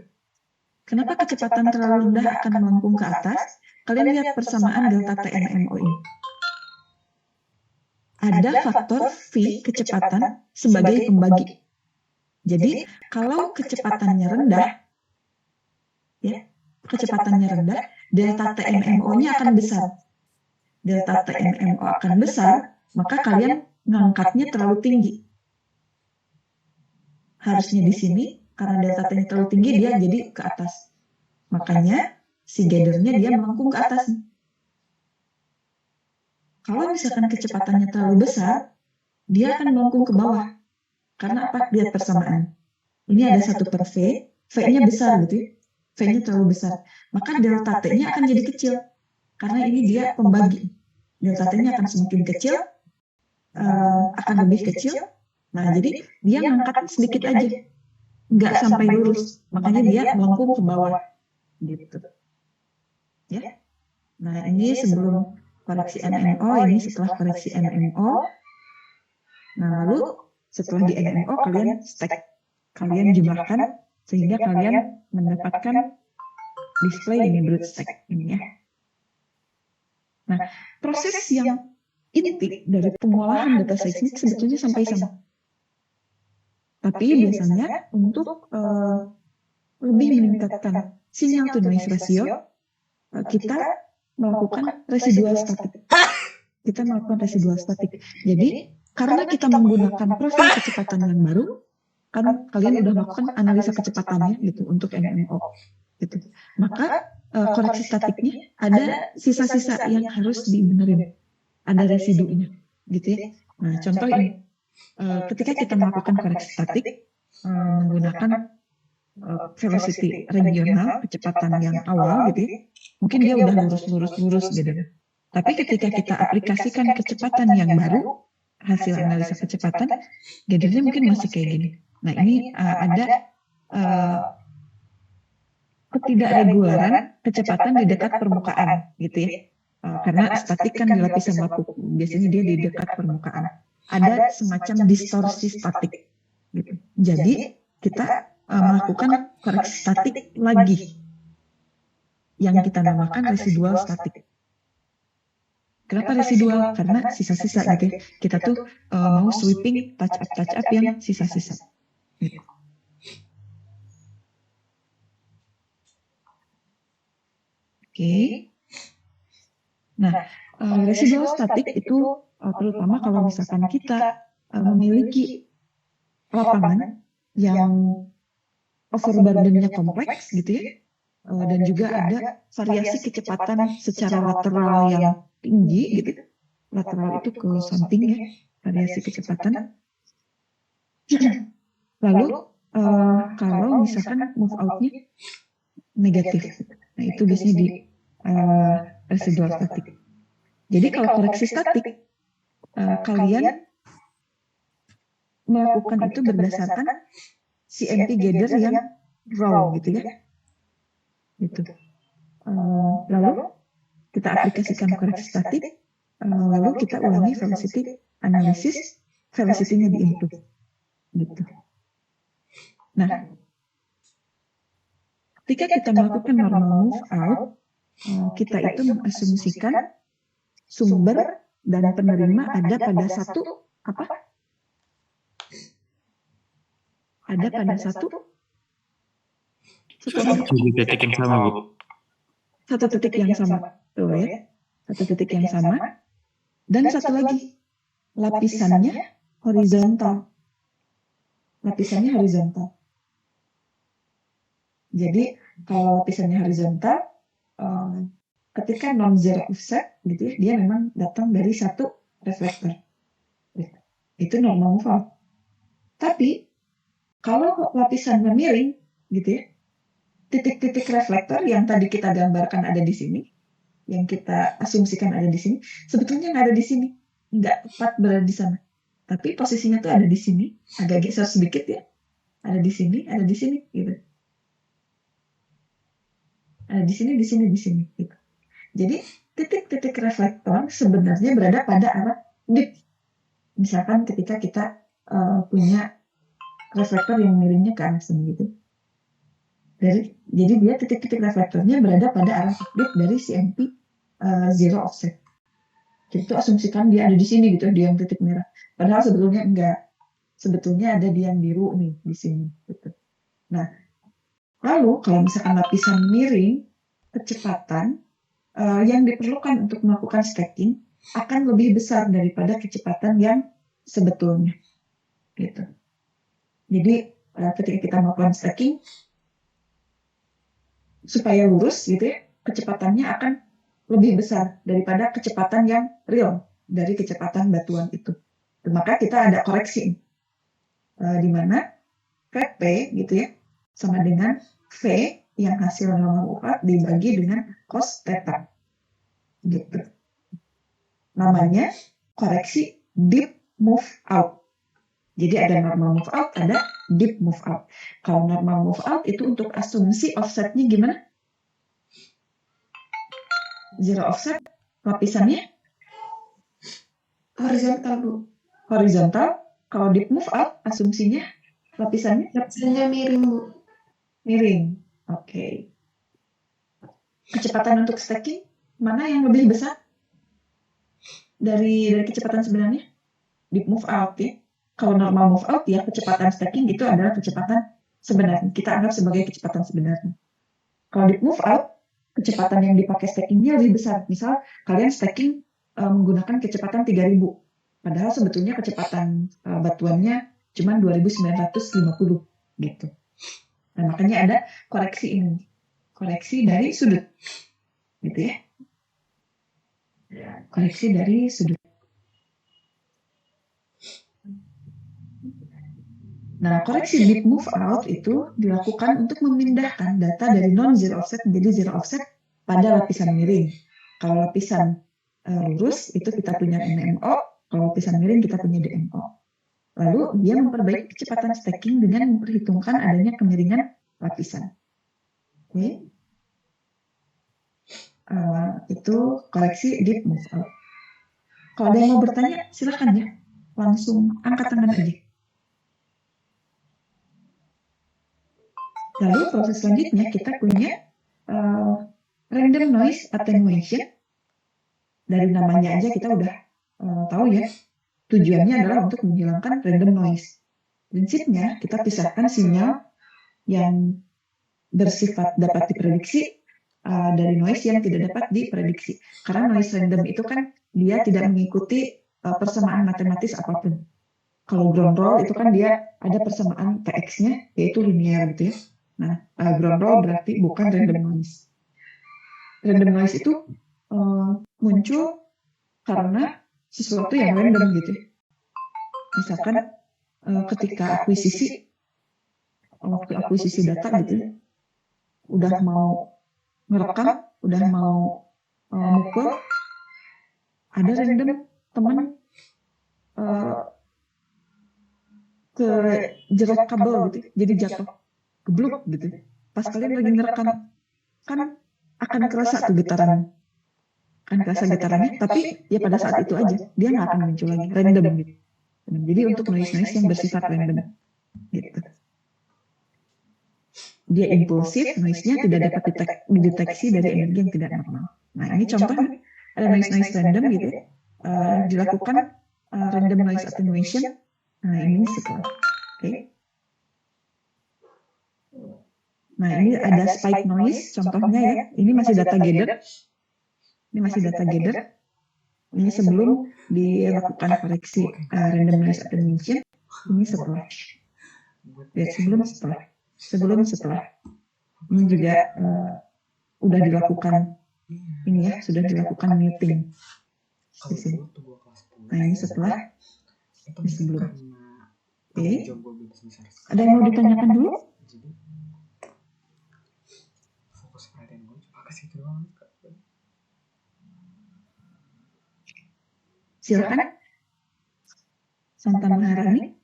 Kenapa kecepatan terlalu rendah akan melengkung ke atas? Kalian lihat persamaan delta T NMO ini. Ada faktor V kecepatan sebagai pembagi. Jadi kalau kecepatannya rendah, ya, kecepatannya rendah, delta T NMO-nya akan besar. Delta T NMO akan besar, maka kalian ngangkatnya terlalu tinggi. Harusnya di sini, karena delta T-nya terlalu tinggi, dia jadi ke atas. Makanya si gather-nya dia melengkung ke atas. Kalau misalkan kecepatannya terlalu besar, dia akan melengkung ke bawah. Karena apa? Lihat persamaan. Ini ada 1 per V, V-nya besar gitu ya. V-nya terlalu besar. Maka delta T-nya akan jadi kecil. Karena ini dia pembagi. Delta T-nya akan semakin kecil, akan lebih kecil. Nah, jadi dia ngangkat sedikit aja. Nggak sampai lurus. Makanya dia melengkung ke bawah. Gitu. Ya. Nah, ini sebelum koreksi MMO, ini setelah koreksi MMO. Nah, lalu setelah di MMO kalian stack, kalian jumlahkan sehingga kalian mendapatkan display ini brood stack ini ya. Nah, proses yang inti dari pengolahan data seismik sebetulnya sampai sama. Tapi biasanya untuk lebih meningkatkan sinyal to noise ratio, kita melakukan residual statik. Kita melakukan residual statik. Jadi, karena kita menggunakan profil kecepatan yang baru, kan kalian udah melakukan analisa kecepatannya gitu untuk MMO. Gitu. Maka koreksi statiknya ada sisa-sisa yang harus dibenerin. Ada residunya, gitu ya. Nah, contoh ini, ketika kita melakukan koreksi statik menggunakan velocity regional, kecepatan yang awal gitu ya, mungkin dia udah lurus gitu. Tapi ketika kita aplikasikan kecepatan yang baru, hasil analisa kecepatan, gadernya mungkin masih kayak gini. Nah, ini ada ketidakregularan kecepatan di dekat permukaan gitu ya. Karena statik kan di lapisan lapuk, biasanya dia di dekat permukaan. Ada semacam distorsi statik gitu. Jadi kita melakukan koreksi statik lagi yang kita namakan residual statik. Kenapa residual? Karena sisa-sisa gitu ya. Kita tuh mau sweeping touch up yang sisa-sisa. Gitu. Oke. Nah, residual statik itu terutama kalau misalkan kita memiliki lapangan yang overburden-nya kompleks gitu ya, dan juga ada variasi kecepatan secara lateral yang tinggi gitu. Lateral itu ke samping ya, variasi kecepatan. Lalu kalau misalkan move out-nya negatif, nah itu biasanya di residual statik. Jadi kalau koreksi statik, kalian melakukan itu berdasarkan CMP gather yang raw gitu ya. Gitu. Lalu kita aplikasikan koreksi statik, lalu kita ulangi velocity analisis, velocity-nya diimprove. Gitu. Nah, ketika kita melakukan normal move out, kita itu mengasumsikan sumber dan penerima ada pada satu apa? Ada pada satu
titik yang sama, Bu.
Satu titik yang sama, tuh ya. Satu titik yang sama. Dan satu lagi, lapisannya horizontal. Lapisannya horizontal. Jadi kalau lapisannya horizontal, ketika non-zero offset, gitu ya, dia memang datang dari satu reflektor. Itu normal move out. Tapi kalau lapisannya miring, gitu ya, titik-titik reflektor yang tadi kita gambarkan ada di sini, yang kita asumsikan ada di sini, sebetulnya nggak ada di sini, nggak tepat berada di sana. Tapi posisinya tuh ada di sini, agak geser sedikit ya, ada di sini, gitu. Ada di sini, gitu. Jadi titik-titik reflektor sebenarnya berada pada arah dip. Misalkan ketika kita punya reflektor yang miringnya ke arah sini gitu. Jadi dia titik-titik reflektornya berada pada arah dip dari CMP zero offset. Jadi itu asumsikan dia ada di sini gitu, di yang titik merah. Padahal sebetulnya enggak. Sebetulnya ada di yang biru nih di sini. Gitu. Nah, lalu kalau misalkan lapisan miring, kecepatan yang diperlukan untuk melakukan stacking akan lebih besar daripada kecepatan yang sebetulnya. Gitu. Jadi ketika kita melakukan stacking, supaya lurus gitu ya, kecepatannya akan lebih besar daripada kecepatan yang real. dari kecepatan batuan itu. Maka kita ada koreksi di mana VP gitu ya sama dengan V yang hasil normal move out dibagi dengan cos theta gitu. Namanya koreksi deep move out. Jadi ada normal move out, ada deep move out. Kalau normal move out itu untuk asumsi offsetnya gimana? Zero offset, lapisannya
Horizontal, Bu.
horizontal. Kalau deep move out, asumsinya lapisannya
Lapisannya miring, Bu.
miring. Oke. Kecepatan untuk stacking, mana yang lebih besar dari kecepatan sebenarnya? Deep move out ya. Kalau normal move out ya kecepatan stacking itu adalah kecepatan sebenarnya. Kita anggap sebagai kecepatan sebenarnya. Kalau deep move out, kecepatan yang dipakai stackingnya lebih besar. Misal kalian stacking menggunakan kecepatan 3000, padahal sebetulnya kecepatan batuannya cuma 2950 gitu. Nah, makanya ada koreksi ini, koreksi dari sudut, gitu ya. Koreksi dari sudut. Nah, koreksi deep move out itu dilakukan untuk memindahkan data dari non-zero offset menjadi zero offset pada lapisan miring. Kalau lapisan lurus itu kita punya NMO, kalau lapisan miring kita punya DMO. Lalu dia memperbaiki kecepatan stacking dengan memperhitungkan adanya kemiringan lapisan. Oke. Itu koreksi deep move out. Kalau ada yang mau bertanya, silakan ya. Langsung angkat tangan aja. Lalu proses selanjutnya kita punya random noise attenuation. Dari namanya aja kita udah tahu ya. Tujuannya adalah untuk menghilangkan random noise. Prinsipnya kita pisahkan sinyal yang bersifat dapat diprediksi dari noise yang tidak dapat diprediksi. Karena noise random itu kan dia tidak mengikuti persamaan matematis apapun. Kalau ground roll itu kan dia ada persamaan TX-nya yaitu linear gitu ya. Nah, ground roll berarti bukan random noise. Random noise itu muncul karena sesuatu yang random gitu ya. Misalkan ketika waktu akuisisi data gitu ya, udah mau ngerekam, udah mau mukul, ada random teman ke jerat kabel gitu, jadi jatuh, gebluk gitu. Pas kalian lagi ngerekam, kan akan kerasa tuh getaran, tapi ya pada saat itu aja, dia nggak akan muncul lagi, random gitu. Jadi untuk noise-noise yang bersifat random, gitu. Dia impulsif, noise-nya tidak dapat dideteksi dari energi yang tidak normal. Nah, ini contoh ada noise-noise random gitu ya. Dilakukan random noise attenuation. Nah, ini setelah. Oke. Nah, ini ada spike noise contohnya ya. Ini masih data gather. Ini sebelum dilakukan koreksi random noise attenuation. Ini setelah. Lihat sebelum setelah. Ini juga udah dilakukan ini ya, sudah dilakukan muting di sini. Nah, ini setelah, ini sebelum. Oke. Ada yang mau ditanyakan dulu? Silakan. Santa Maharani.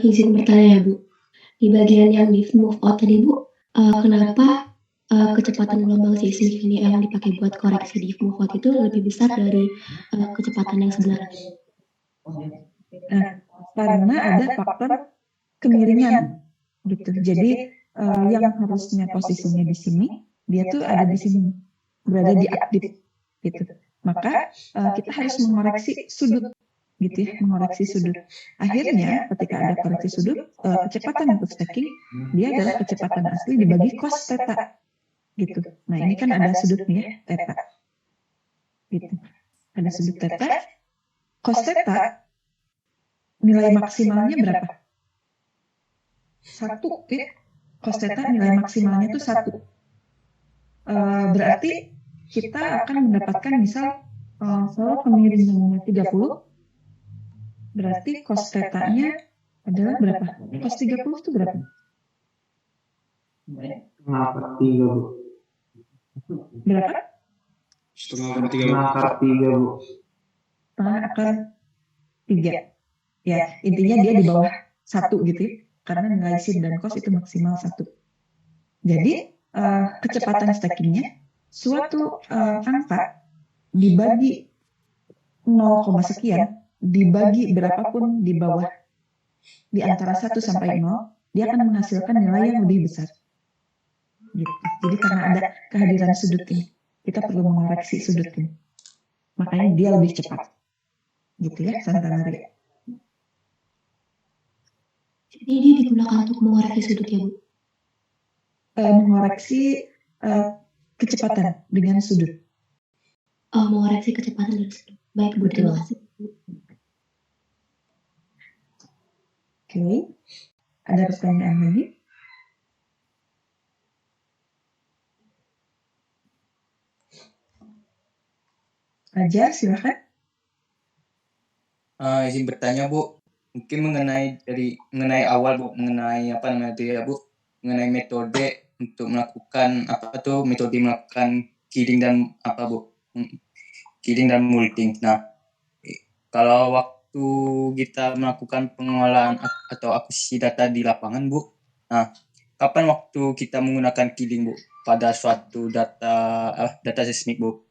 Izin bertanya ya Bu, di bagian yang deep move out tadi Bu, kenapa kecepatan gelombang seismik ini yang dipakai buat koreksi deep move out itu lebih besar dari kecepatan yang sebenarnya?
Nah, karena ada faktor kemiringan gitu. Jadi yang harusnya posisinya di sini, dia tuh ada di sini, berada di aktif gitu. Maka kita harus mengoreksi sudut gitu ya, mengoreksi sudut. Akhirnya ketika ada koreksi sudut, kecepatan untuk stacking dia adalah kecepatan asli dibagi cos theta gitu. Nah, ini kan ada sudutnya theta. Gitu. Ada sudut theta. Cos theta nilai maksimalnya berapa? 1 ya. Cos theta nilai maksimalnya itu 1. Berarti kita akan mendapatkan misal Kalau kemiringannya 30, berarti cos theta-nya adalah berapa? Cos 30 itu berapa?
Setengah per 3, Bu.
Berapa?
Setengah per 3, Bu.
Setengah per 3, Bu.
Setengah akar 3. Ya, intinya dia di bawah 1 gitu ya. Karena nilai sin dan cos itu maksimal 1. Jadi, kecepatan stackingnya suatu angka dibagi 0, sekian, dibagi berapapun di bawah, di antara 1 sampai 0, dia akan menghasilkan nilai yang lebih besar. Gitu. Jadi karena ada kehadiran sudut ini, kita perlu mengoreksi sudut ini. Makanya dia lebih cepat. Gitu ya, Santa Maria.
Jadi dia digunakan untuk mengoreksi sudut ya, Bu?
Mengoreksi kecepatan dengan sudut.
Mengoreksi kecepatan dari sudut. Baik, Bu. Terima kasih.
Oke. Ada pertanyaan lagi? Fajar, silakan.
Izin bertanya, Bu. Mungkin mengenai awal, Bu, mengenai apa namanya itu ya, Bu, mengenai metode untuk melakukan metode melakukan killing dan apa, Bu, killing dan multing. Nah, kalau waktu kita melakukan pengolahan atau akuisisi data di lapangan, Bu, nah, kapan waktu kita menggunakan killing, Bu, pada suatu data seismik, Bu?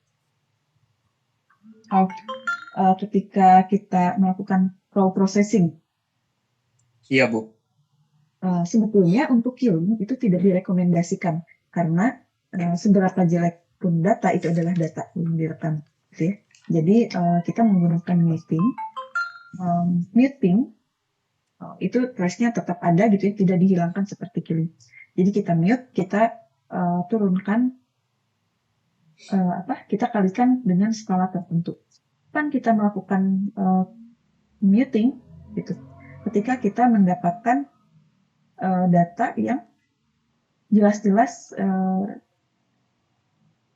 Ketika kita melakukan raw processing.
Iya, Bu.
Sebetulnya untuk killing itu tidak direkomendasikan karena seberapa jelek pun data itu adalah data yang direkam, gitu ya. Jadi kita menggunakan muting. Itu trace-nya tetap ada gitu ya, tidak dihilangkan seperti killing. Jadi kita mute, kita turunkan kita kalikan dengan skala tertentu. Kan kita melakukan muting gitu. Ketika kita mendapatkan data yang jelas-jelas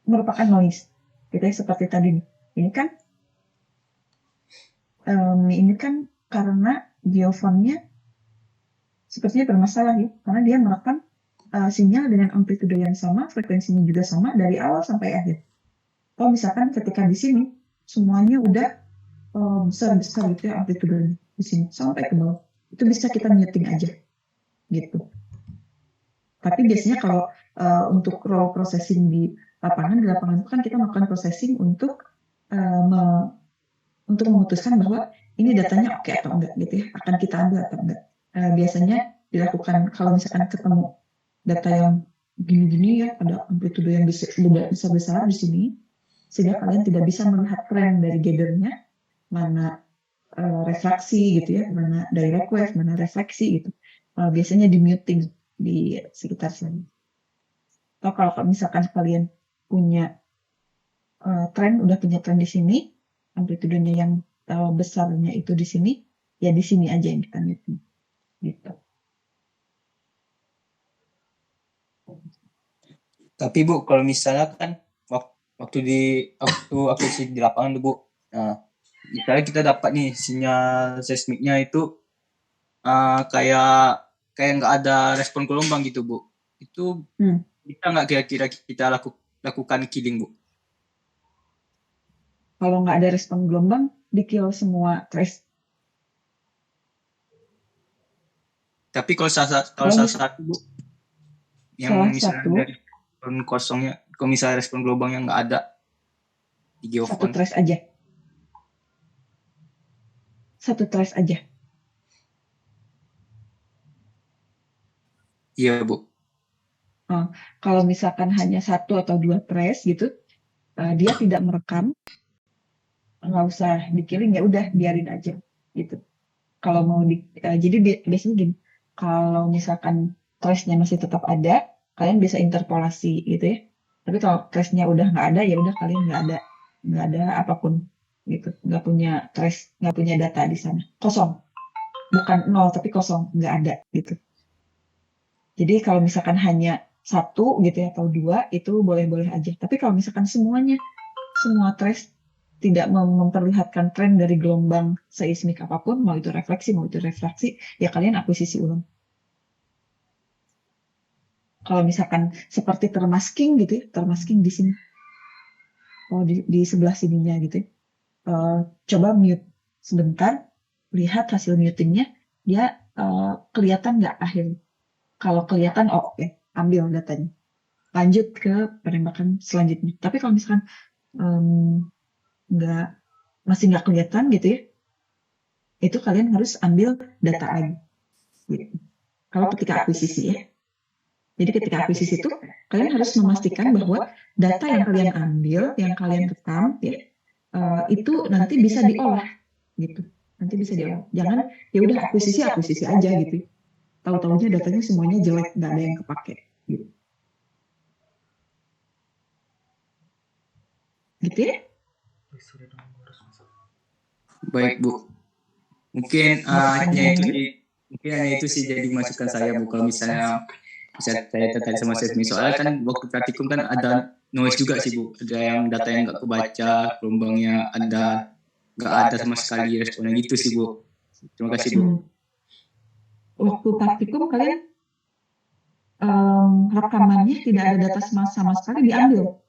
merupakan noise, gitu ya, seperti tadi. Ini kan karena geofonnya sepertinya bermasalah ya, karena dia merekam sinyal dengan amplitude yang sama, frekuensinya juga sama dari awal sampai akhir. Kalau misalkan ketika di sini semuanya udah besar-besar gitu ya amplitudenya di sini sampai ke bawah, itu bisa kita muting aja gitu. Tapi biasanya kalau untuk raw processing di lapangan itu kan kita melakukan processing untuk memutuskan bahwa ini datanya oke atau enggak gitu ya, akan kita ambil atau enggak. Biasanya dilakukan kalau misalkan ketemu data yang gini-gini ya, ada amplitude yang besar-besar di sini, sehingga kalian tidak bisa melihat tren dari gathernya, mana refraksi gitu ya, mana direct wave, mana refleksi gitu. Biasanya di muting di sekitar sini. Atau kalau misalkan kalian punya udah punya tren di sini, amplitudenya yang besarnya itu di sini, ya di sini aja yang kita muting gitu.
Tapi Bu, kalau misalnya kan waktu akuisisi di lapangan, Bu, nah, misalnya kita dapat nih sinyal seismiknya itu kayak nggak ada respon gelombang gitu, Bu. Itu bisa nggak kira-kira kita lakukan killing, Bu?
Kalau nggak ada respon gelombang, di-kill semua trace.
Tapi kalau salah satu, Bu, yang misalnya dari respon kosongnya, kalau misalnya respon gelombangnya nggak ada di geofon.
Satu trace aja.
Iya, Bu.
Kalau misalkan hanya 1 atau 2 trace gitu, dia tidak merekam, nggak usah di-killing, ya udah biarin aja gitu. Kalau mau jadi biasanya gini, kalau misalkan trace-nya masih tetap ada, kalian bisa interpolasi gitu ya. Tapi kalau trace-nya udah nggak ada, ya udah kalian nggak ada apapun gitu, nggak punya trace, nggak punya data di sana, kosong, bukan 0 tapi kosong, nggak ada gitu. Jadi kalau misalkan hanya 1 gitu ya atau 2 itu boleh-boleh aja. Tapi kalau misalkan semua trace tidak memperlihatkan tren dari gelombang seismik apapun, mau itu refleksi, mau itu refraksi, ya kalian akuisisi ulang. Kalau misalkan seperti termasking gitu ya, termasking di sini, di sebelah sininya gitu ya. Coba mute sebentar, lihat hasil mutingnya, dia kelihatan nggak akhirnya. Kalau kelihatan, oke, ambil datanya. Lanjut ke penembakan selanjutnya. Tapi kalau misalkan masih nggak kelihatan gitu ya, itu kalian harus ambil data lagi. Gitu. Kalau ketika akuisisi ya. Jadi ketika akuisisi itu, kalian harus memastikan bahwa data yang kalian ambil, yang kalian rekam, ya, itu nanti bisa diolah, gitu. Nanti bisa diolah. Jangan ya udah akuisisi aja gitu. Tahu-taunya datanya semuanya jelek, nggak ada yang kepake. Gitu. Gitu ya?
Baik Bu. Mungkin hanya itu sih jadi masukan saya Bu. Kalau misalnya bisa saya tertarik sama seismik, soalnya kan waktu praktikum kan ada noise juga sih Bu, ada yang data yang nggak kebaca, gelombangnya nggak ada sama sekali responnya gitu sih Bu. Terima kasih Bu.
Waktu praktikum kalian rekamannya tidak ada data sama sekali diambil.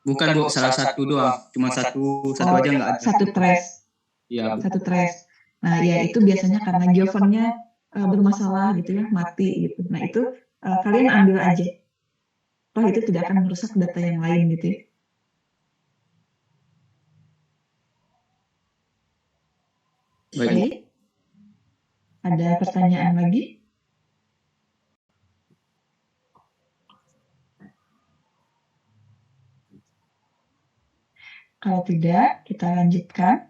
Bukan Bu, salah satu doang, cuma satu aja nggak ada.
Satu trace.
Iya Bu.
Satu trace. Nah ya itu biasanya karena Jovannya bermasalah gitu ya, mati gitu. Nah itu kalian ambil aja. Toh itu tidak akan merusak data yang lain gitu ya. Baik. Ada pertanyaan lagi? Kalau tidak, kita lanjutkan.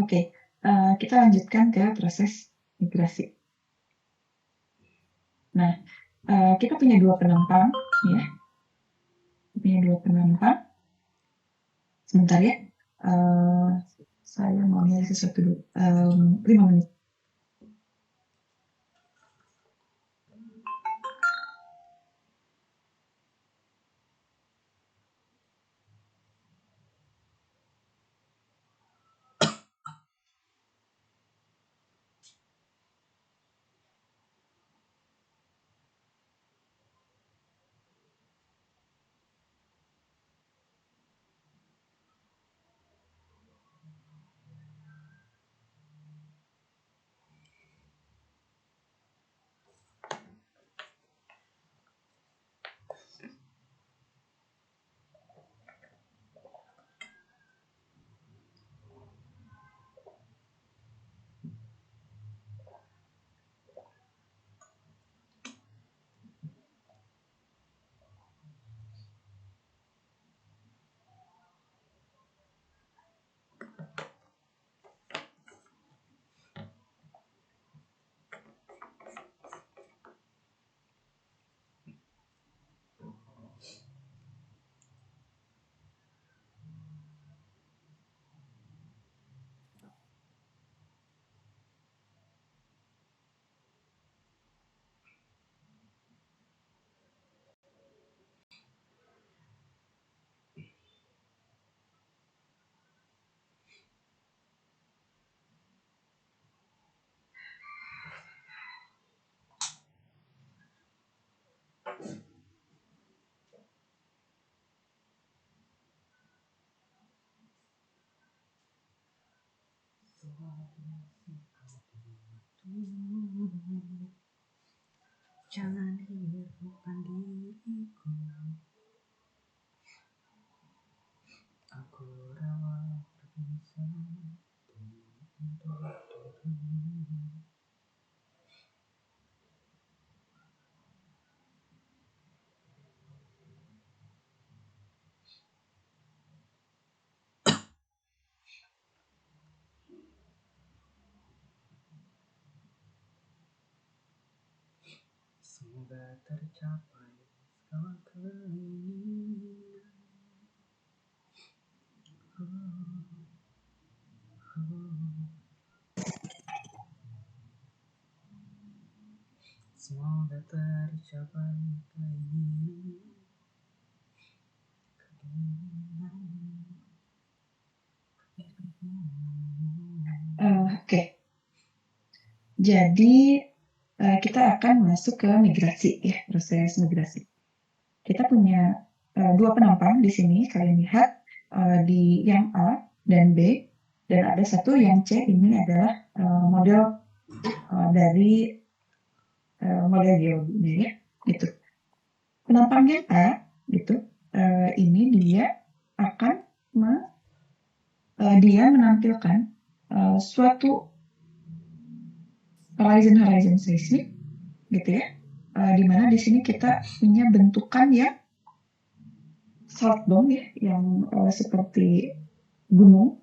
Oke, kita lanjutkan ke proses migrasi. Nah, kita punya dua penumpang, ya. Punya dua penumpang. Sebentar ya, saya mau lihat sesuatu dulu. 5 menit.
Jangan hiraukan diriku, aku rawat berpisah untuk dirimu. Semoga tercapai segala keinginan. semoga tercapai keinginan.
Oke. Jadi kita akan masuk ke migrasi ya, proses migrasi. Kita punya dua penampang di sini, kalian lihat di yang A dan B, dan ada satu yang C. Ini adalah model dari model geologi ya, gitu. Penampang yang A, gitu, ini dia akan dia menampilkan suatu horizon seismik, gitu ya, di mana di sini kita punya bentukan ya salt dome ya, yang seperti gunung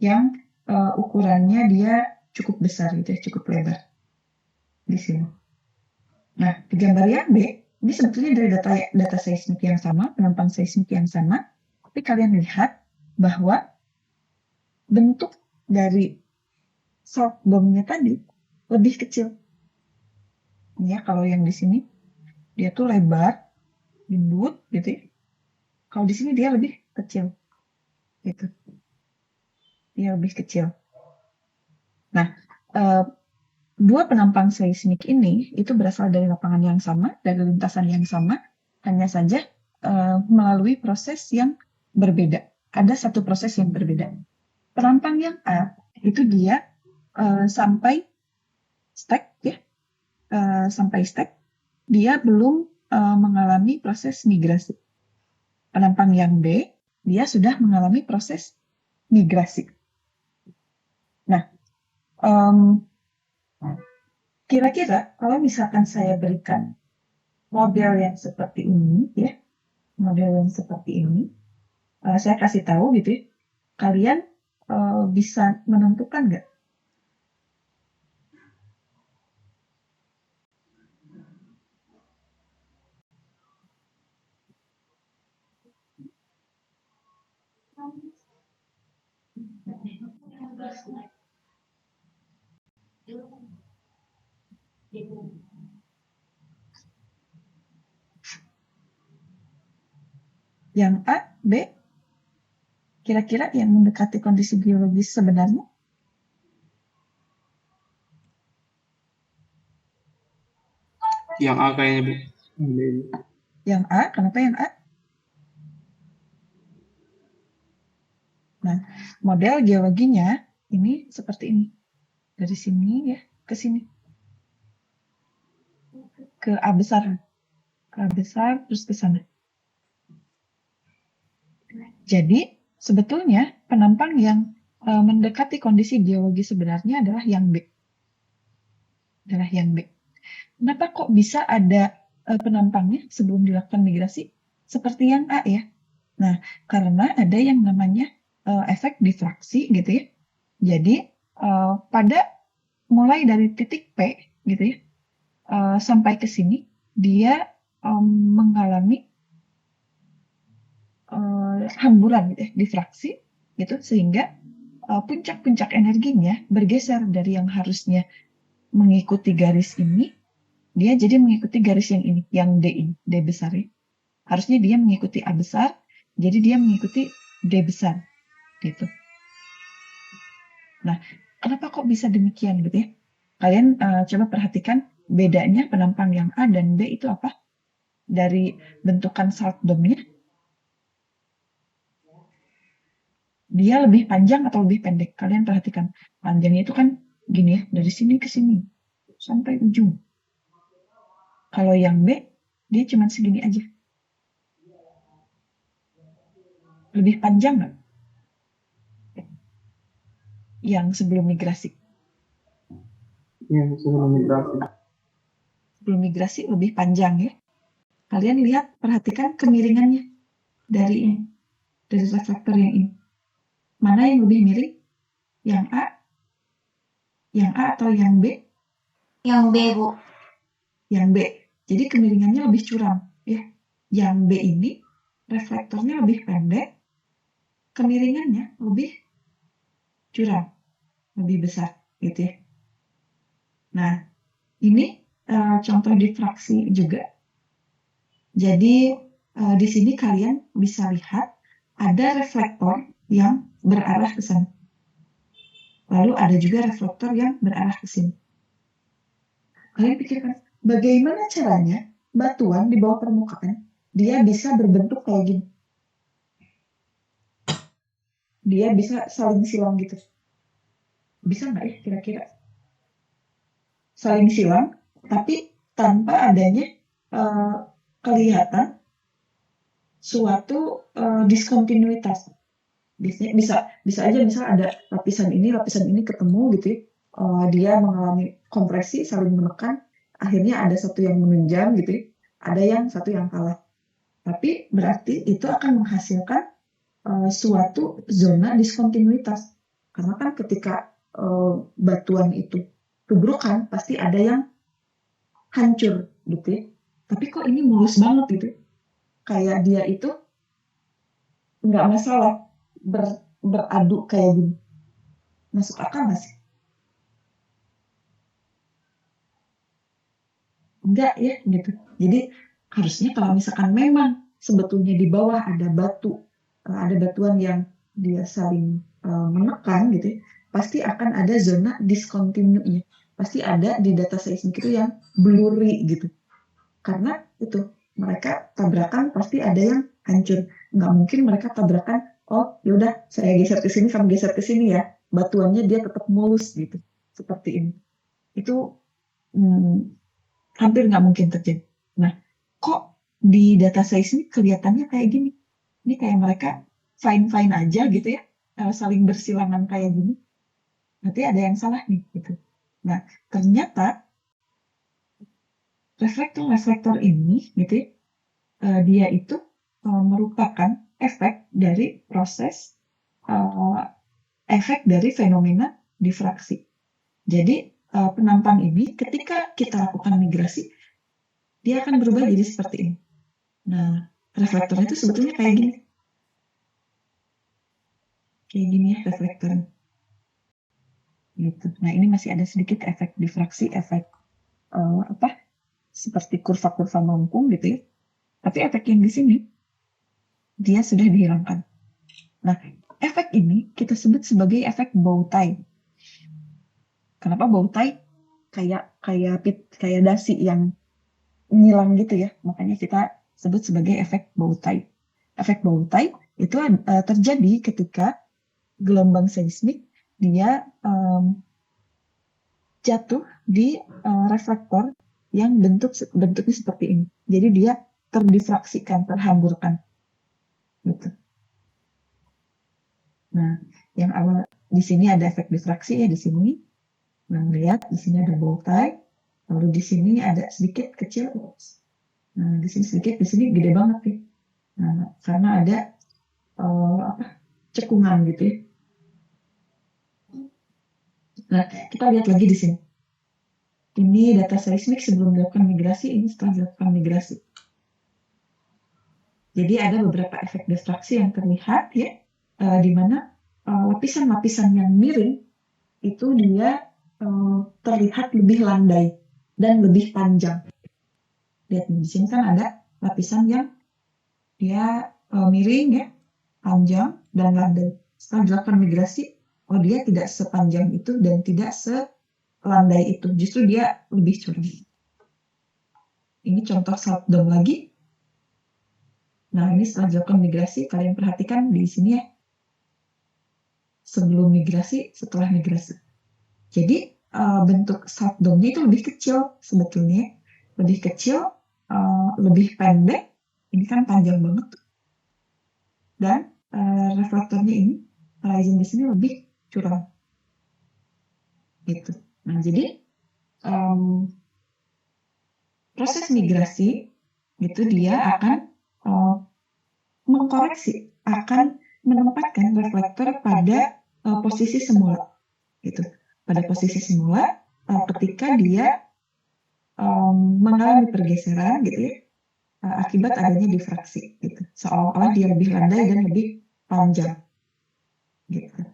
yang ukurannya dia cukup besar gitu ya, cukup lebar di sini. Nah, di gambar yang B, ini sebetulnya dari data seismik yang sama, penampang seismik yang sama, tapi kalian lihat bahwa bentuk dari salt dome-nya tadi lebih kecil. Ya, kalau yang di sini dia tuh lebar, gendut gitu ya. Kalau di sini dia lebih kecil. Gitu. Dia lebih kecil. Nah, dua penampang seismik ini itu berasal dari lapangan yang sama, dari lintasan yang sama, hanya saja melalui proses yang berbeda. Ada satu proses yang berbeda. Penampang yang A itu dia sampai stack ya, sampai stack, dia belum mengalami proses migrasi. Penampang yang B, dia sudah mengalami proses migrasi. Nah, kira-kira kalau misalkan saya berikan model yang seperti ini, ya, model yang seperti ini, saya kasih tahu gitu ya, kalian bisa menentukan nggak? Yang A, B, kira-kira yang mendekati kondisi geologis sebenarnya?
Yang A kayaknya, Bu.
Yang A, kenapa yang A? Nah, model geologinya ini seperti ini. Dari sini ya, ke sini. Ke A besar. Ke A besar, terus ke sana. Jadi, sebetulnya penampang yang mendekati kondisi geologi sebenarnya adalah yang B. Adalah yang B. Kenapa kok bisa ada penampangnya sebelum dilakukan migrasi? Seperti yang A ya. Nah, karena ada yang namanya efek difraksi gitu ya. Jadi, pada mulai dari titik P gitu ya, sampai ke sini, dia mengalami hamburan gitu ya, difraksi gitu, sehingga puncak-puncak energinya bergeser dari yang harusnya mengikuti garis ini, dia jadi mengikuti garis yang ini, yang D ini, D besar ya. Harusnya dia mengikuti A besar, jadi dia mengikuti D besar gitu. Nah, kenapa kok bisa demikian gitu ya? Kalian coba perhatikan bedanya penampang yang A dan B itu apa? Dari bentukan salt dome-nya, dia lebih panjang atau lebih pendek? Kalian perhatikan. Panjangnya itu kan gini ya, dari sini ke sini, sampai ujung. Kalau yang B, dia cuma segini aja. Lebih panjang nggak? Yang sebelum migrasi.
Yang sebelum migrasi.
Sebelum migrasi lebih panjang ya. Kalian lihat, perhatikan kemiringannya dari ini, dari reflektor yang ini. Mana yang lebih miring? Yang A? Yang A atau yang B?
Yang B, Bu.
Yang B. Jadi kemiringannya lebih curam ya. Yang B ini reflektornya lebih pendek, kemiringannya lebih curam, lebih besar gitu ya. Nah, Ini contoh difraksi juga. Jadi di sini kalian bisa lihat ada reflektor yang berarah ke sana. Lalu ada juga reflektor yang berarah ke sini. Kalian pikirkan, bagaimana caranya batuan di bawah permukaan dia bisa berbentuk kayak gini? Dia bisa saling silang gitu. Bisa nggak ya kira-kira? Saling silang, tapi tanpa adanya kelihatan suatu diskontinuitas. Biasanya bisa aja misal ada lapisan ini ketemu gitu ya. Dia mengalami kompresi saling menekan, akhirnya ada satu yang menunjang gitu ya. Ada yang satu yang kalah. Tapi berarti itu akan menghasilkan suatu zona diskontinuitas. Karena kan ketika batuan itu tubrukan pasti ada yang hancur gitu ya. Tapi kok ini mulus banget gitu. Kayak dia itu nggak masalah beradu kayak gini. Masuk akal nggak sih? Enggak ya gitu. Jadi harusnya kalau misalkan memang sebetulnya di bawah ada ada batuan yang dia saling menekan gitu ya, pasti akan ada zona discontinue-nya. Pasti ada di data seismik itu yang blurry gitu. Karena itu mereka tabrakan pasti ada yang hancur. Nggak mungkin mereka tabrakan, oh yaudah saya geser ke sini, kamu geser ke sini ya. Batuannya dia tetap mulus gitu. Seperti ini. Itu hampir nggak mungkin terjadi. Nah, kok di data seismik kelihatannya kayak gini? Ini kayak mereka fine-fine aja gitu ya, saling bersilangan kayak gini. Berarti ada yang salah nih gitu. Nah, ternyata reflektor ini gitu ya, dia itu merupakan efek dari proses efek dari fenomena difraksi. Jadi penampang ini ketika kita lakukan migrasi, dia akan berubah jadi seperti ini. Nah, reflektornya itu sebetulnya kayak gini. Kayak gini ya reflektornya. Gitu. Nah, ini masih ada sedikit efek difraksi, efek seperti kurva-kurva melengkung gitu ya. Tapi efek yang di sini dia sudah dihilangkan. Nah, efek ini kita sebut sebagai efek bow tie. Kenapa bow tie? Kayak dasi yang ngilang gitu ya. Makanya kita sebut sebagai efek bow tie. Efek bow tie itu terjadi ketika gelombang seismik dia jatuh di reflektor yang bentuknya seperti ini. Jadi dia terdifraksikan, terhamburkan. Gitu. Nah, yang awal di sini ada efek difraksi ya di sini. Nah, lihat di sini ada bow tie. Lalu di sini ada sedikit kecil. Nah, di sini sedikit, di sini gede banget nih. Nah, karena ada cekungan gitu ya. Nah, kita lihat lagi di sini. Ini data seismik sebelum dilakukan migrasi, ini setelah dilakukan migrasi. Jadi ada beberapa efek difraksi yang terlihat ya, di mana lapisan-lapisan yang miring itu dia terlihat lebih landai dan lebih panjang. Lihat di sini kan ada lapisan yang dia miring ya, panjang dan landai. Setelah dilakukan migrasi, oh dia tidak sepanjang itu dan tidak selandai itu, justru dia lebih curam. Ini contoh salt dome lagi. Nah, ini setelah dilakukan migrasi, kalian perhatikan di sini ya. Sebelum migrasi, setelah migrasi. Jadi, bentuk salt dome-nya itu lebih kecil sebetulnya. Lebih kecil, lebih pendek. Ini kan panjang banget. Dan reflektornya ini, horizon di sini lebih curam. Gitu. Nah, jadi proses migrasi gitu dia akan mengkoreksi, akan menempatkan reflektor pada posisi semula, gitu. Pada posisi semula, ketika dia mengalami pergeseran, gitu ya, akibat adanya difraksi, gitu. Seolah-olah dia lebih landai dan lebih panjang, gitu.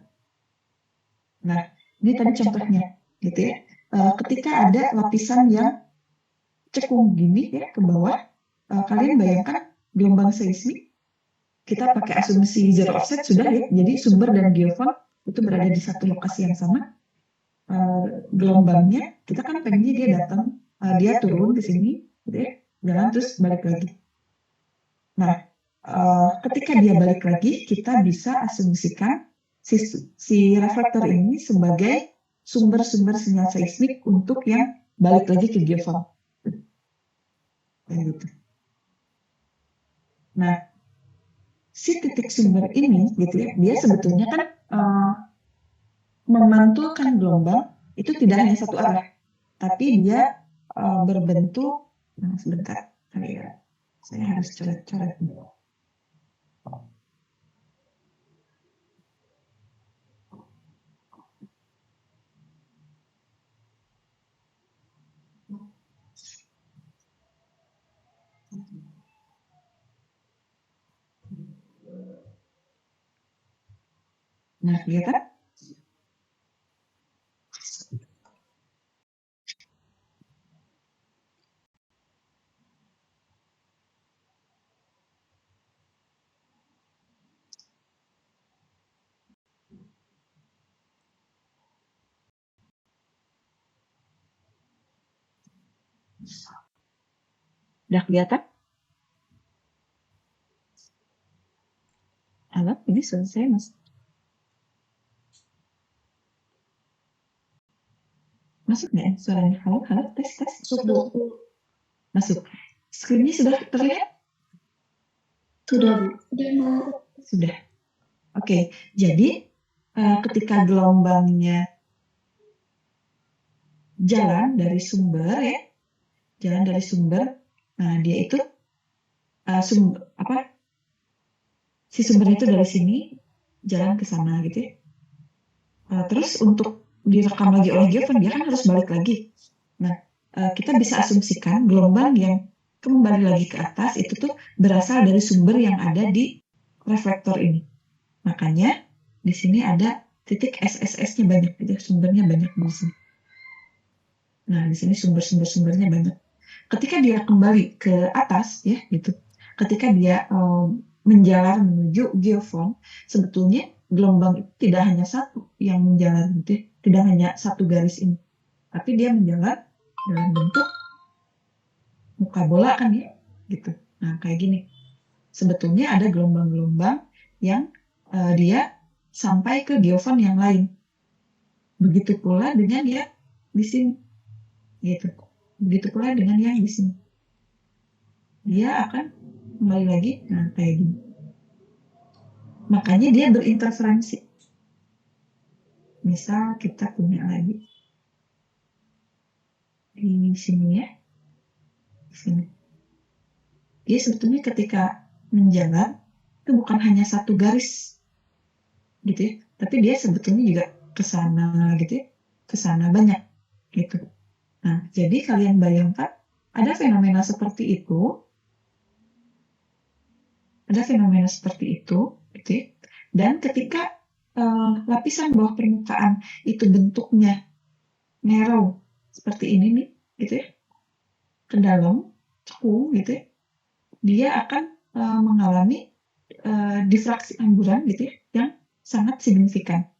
Nah, ini tadi contohnya, gitu ya. ketika ada lapisan yang cekung gini ya ke bawah, kalian bayangkan gelombang seismik, kita pakai asumsi zero offset sudah ya, jadi sumber dan geofon itu berada di satu lokasi yang sama. Gelombangnya kita kan pengennya dia datang, dia turun ke sini, gitu ya, jalan terus balik lagi. Nah, ketika dia balik lagi, kita bisa asumsikan si reflektor ini sebagai sumber-sumber sinyal seismik untuk yang balik lagi ke geofon. Kayak gitu. Nah, si titik sumber ini, gitu ya, dia sebetulnya kan memantulkan gelombang itu tidak hanya satu arah, tapi dia berbentuk, sebentar, saya harus coret-coret. Nah, kelihatan? Udah kelihatan? Halo, ini selesai mas? Masuk nggak ya suaranya? Halo, halo, tes. Masuk. Screen-nya sudah terlihat?
Sudah, Bu.
Sudah. Oke, jadi ketika gelombangnya jalan dari sumber ya, nah dia itu si sumber itu dari sini jalan ke sana gitu ya. Terus untuk direkam lagi oleh geofon dia kan harus balik lagi. Nah, kita bisa asumsikan gelombang yang kembali lagi ke atas itu tuh berasal dari sumber yang ada di reflektor ini. Makanya di sini ada titik SSS-nya banyak, gitu, sumbernya banyak di sini. Nah, di sini sumbernya banyak. Ketika dia kembali ke atas, ya gitu. Ketika dia menjalar menuju geofon, sebetulnya gelombang itu tidak hanya satu yang menjalar, gitu, tidak hanya satu garis ini, tapi dia menjalar dalam bentuk muka bola kan ya, gitu. Nah, kayak gini. Sebetulnya ada gelombang-gelombang yang dia sampai ke geofon yang lain. Begitu pula dengan ya di sini, gitu. Begitu pula dengan yang di sini. Dia akan kembali lagi, nah kayak gini. Makanya dia berinterferensi. Misal kita punya lagi di sini ya, di sini. Dia sebetulnya ketika menjalar itu bukan hanya satu garis, gitu ya, tapi dia sebetulnya juga ke sana, gitu ya, ke sana banyak, gitu. Nah, jadi kalian bayangkan ada fenomena seperti itu, gitu ya. Dan ketika lapisan bawah permukaan itu bentuknya narrow seperti ini nih, gitu ya, ke dalam, cekung, gitu ya, dia akan mengalami difraksi hamburan, gitu ya, yang sangat signifikan.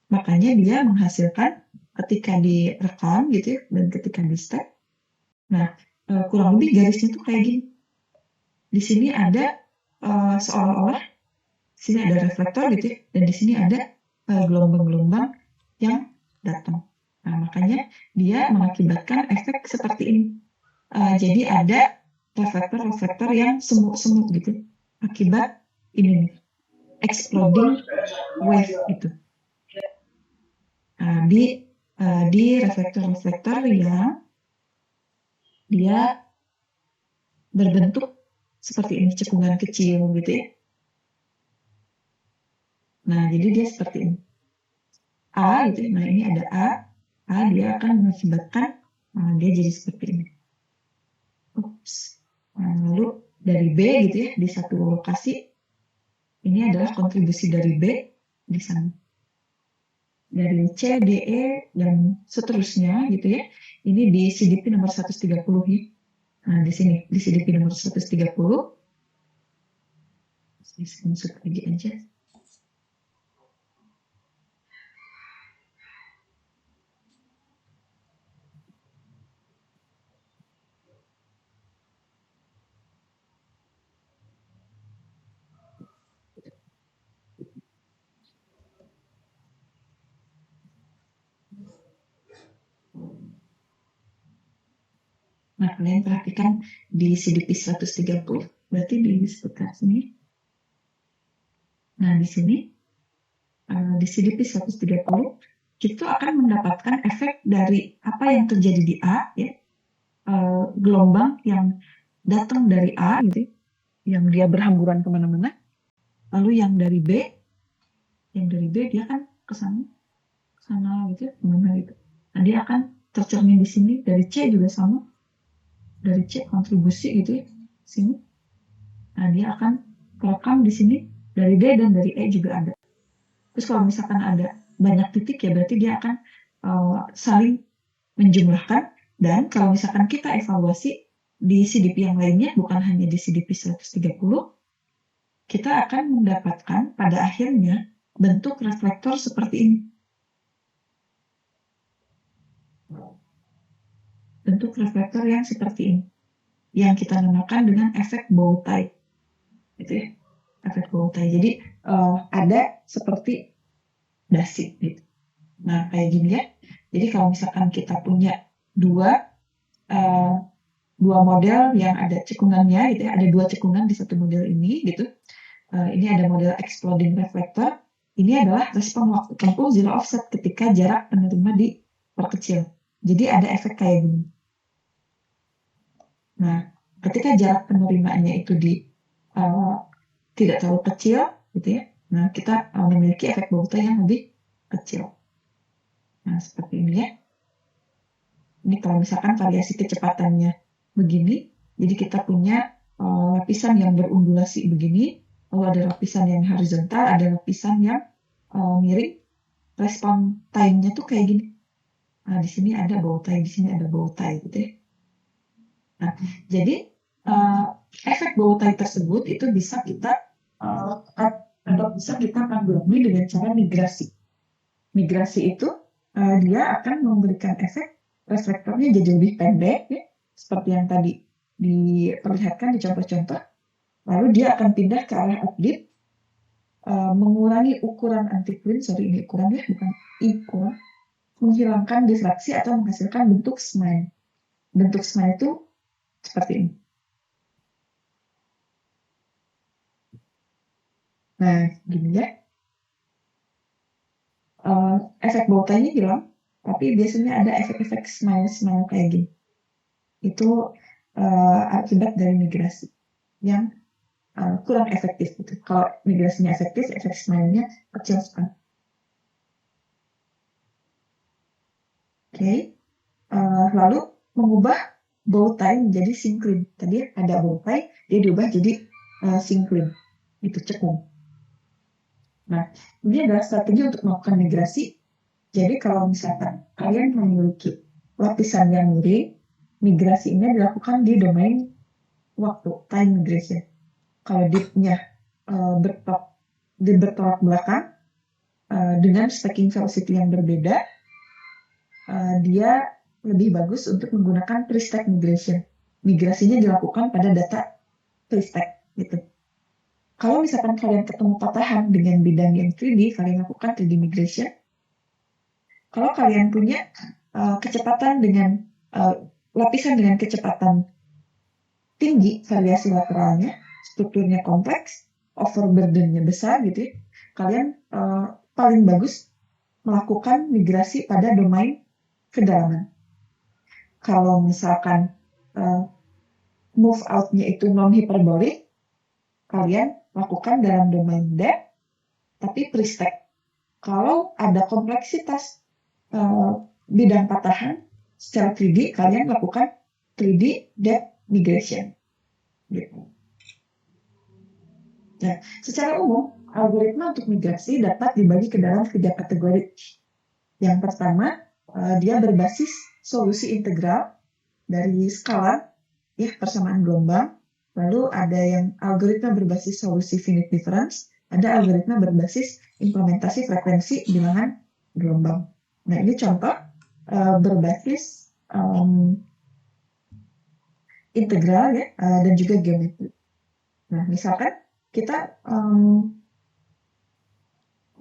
Makanya dia menghasilkan ketika direkam, gitu ya, dan ketika di step, nah kurang lebih garisnya tuh kayak gini. Di sini ada seolah-olah di sini ada reflektor, gitu ya, dan di sini ada gelombang-gelombang yang datang. Nah, makanya dia mengakibatkan efek seperti ini. Jadi ada reflektor-reflektor yang semut-semut gitu, akibat ini nih, exploding wave gitu. Di reflektor-reflektor yang dia berbentuk seperti ini, cekungan kecil gitu ya. Nah, jadi dia seperti ini. A gitu, nah ini ada A dia akan mengakibatkan dia jadi seperti ini. Lalu dari B gitu ya, di satu lokasi, ini adalah kontribusi dari B di sana. dari C, D, E, dan seterusnya gitu ya. Ini di CDP nomor 130 ya. Nah, di sini, di CDP nomor 130. Saya screenshot lagi aja. Nah, kalian perhatikan di CDP 130, berarti di sekitar sini. Nah, di sini, di CDP 130, kita akan mendapatkan efek dari apa yang terjadi di A, ya, gelombang yang datang dari A, gitu, yang dia berhamburan kemana-mana. Lalu yang dari B dia kan ke sana gitu, kemana gitu. Nah, dia akan tercermin di sini. Dari C juga sama, dari C kontribusi gitu ya, sini. Nah, dia akan terekam di sini dari D dan dari E juga ada. Terus kalau misalkan ada banyak titik ya berarti dia akan saling menjumlahkan. Dan kalau misalkan kita evaluasi di CDP yang lainnya, bukan hanya di CDP 130, kita akan mendapatkan pada akhirnya bentuk reflektor seperti ini. Bentuk reflektor yang seperti ini, yang kita namakan dengan efek bow tie, gitu ya, efek bow tie. Jadi ada seperti dasi, gitu. Nah, kayak gini ya. Jadi kalau misalkan kita punya dua model yang ada cekungannya, gitu ya, ada dua cekungan di satu model ini, gitu. Ini ada model exploding reflector. Ini adalah respon waktu tempuh zero offset ketika jarak penerima diperkecil. Jadi ada efek kayak gini. Nah, ketika jarak penerimanya itu tidak terlalu kecil, gitu ya. Nah, kita memiliki efek bow tie yang lebih kecil. Nah, seperti ini ya. Ini kalau misalkan variasi kecepatannya begini, jadi kita punya lapisan yang berundulasi begini, lalu ada lapisan yang horizontal, ada lapisan yang miring. Respon time-nya tuh kayak gini. Nah, di sini ada bow tie, di sini ada bow tie, gitu ya. Nah, jadi efek bow tie tersebut itu bisa kita tanggulangi dengan cara migrasi. Migrasi itu dia akan memberikan efek reflektornya jadi lebih pendek, ya, seperti yang tadi diperlihatkan di contoh-contoh. Lalu dia akan pindah ke arah update, mengurangi ukuran anti-queen, ini ukurannya bukan ukuran, menghilangkan difraksi atau menghasilkan bentuk smile. Bentuk smile itu seperti ini. Nah, gini ya. Efek bow tie-nya hilang, tapi biasanya ada efek-efek smile kayak gini. Itu akibat dari migrasi yang kurang efektif gitu. Kalau migrasinya efektif, efek smile-nya kecil sekali. Oke. Lalu mengubah bow tie menjadi syncline. Tadi ada bow tie, dia diubah jadi syncline. Itu cekung. Nah, ini adalah strategi untuk melakukan migrasi. Jadi kalau misalkan kalian memiliki lapisan yang miring, migrasinya dilakukan di domain waktu, time migration. Kalau deep-nya bertolak belakang dengan stacking velocity yang berbeda, dia lebih bagus untuk menggunakan pre-stack migration. Migrasinya dilakukan pada data pre-stack gitu. Kalau misalkan kalian ketemu patahan dengan bidang yang 3D, kalian lakukan 3D migration. Kalau kalian punya kecepatan dengan lapisan dengan kecepatan tinggi, variasi lateralnya, strukturnya kompleks, overburden-nya besar gitu ya, kalian paling bagus melakukan migrasi pada domain kedalaman. Kalau misalkan move out-nya itu non-hiperbolik, kalian lakukan dalam domain depth, tapi pre-stack. Kalau ada kompleksitas bidang patahan secara 3D, kalian lakukan 3D depth migration. Gitu. Nah, secara umum, algoritma untuk migrasi dapat dibagi ke dalam 3 kategori. Yang pertama, dia berbasis solusi integral dari skala, ya, persamaan gelombang. Lalu ada yang algoritma berbasis solusi finite difference, ada algoritma berbasis implementasi frekuensi bilangan gelombang. Nah, ini contoh berbasis integral, ya, dan juga geometri. Nah, misalkan kita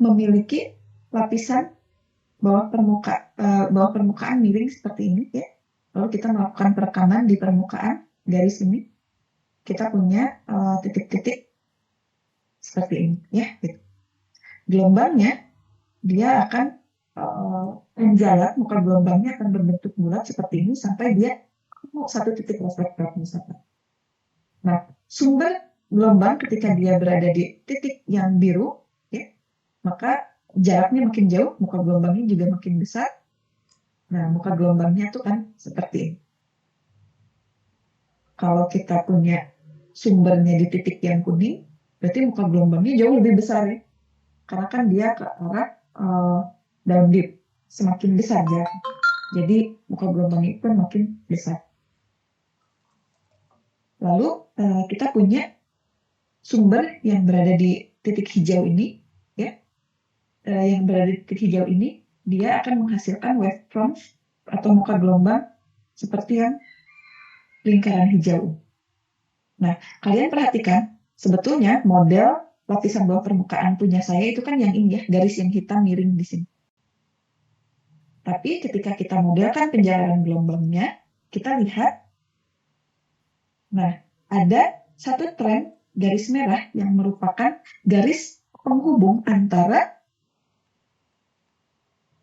memiliki lapisan bawah permukaan miring seperti ini, ya. Lalu kita melakukan perekaman di permukaan garis ini. Kita punya titik-titik seperti ini, ya. Gitu. Gelombangnya dia akan menjalar, muka gelombangnya akan berbentuk bulat seperti ini sampai dia satu titik reflektor misalkan. Nah, sumber gelombang ketika dia berada di titik yang biru, ya, maka jaraknya makin jauh, muka gelombangnya juga makin besar. Nah, muka gelombangnya tuh kan seperti ini. Kalau kita punya sumbernya di titik yang kuning, berarti muka gelombangnya jauh lebih besar, ya. Karena kan dia ke arah down dip, semakin besar jaraknya. Jadi muka gelombangnya itu makin besar. Lalu kita punya sumber yang berada di titik hijau ini, ya, yang berada di titik hijau ini, dia akan menghasilkan waveform atau muka gelombang seperti yang lingkaran hijau. Nah, kalian perhatikan, sebetulnya model lapisan bawah permukaan punya saya itu kan yang ini, ya, garis yang hitam miring di sini. Tapi ketika kita modelkan penjalanan gelombangnya, kita lihat, nah, ada satu tren garis merah yang merupakan garis penghubung antara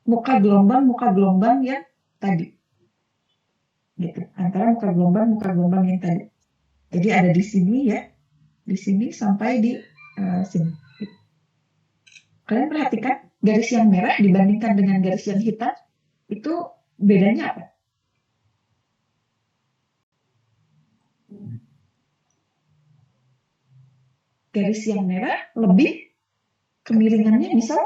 muka gelombang yang tadi. Gitu, antara muka gelombang yang tadi. Jadi ada di sini, ya, di sini sampai di sini. Gitu. Kalian perhatikan garis yang merah dibandingkan dengan garis yang hitam, itu bedanya apa? Garis yang merah lebih kemiringannya misal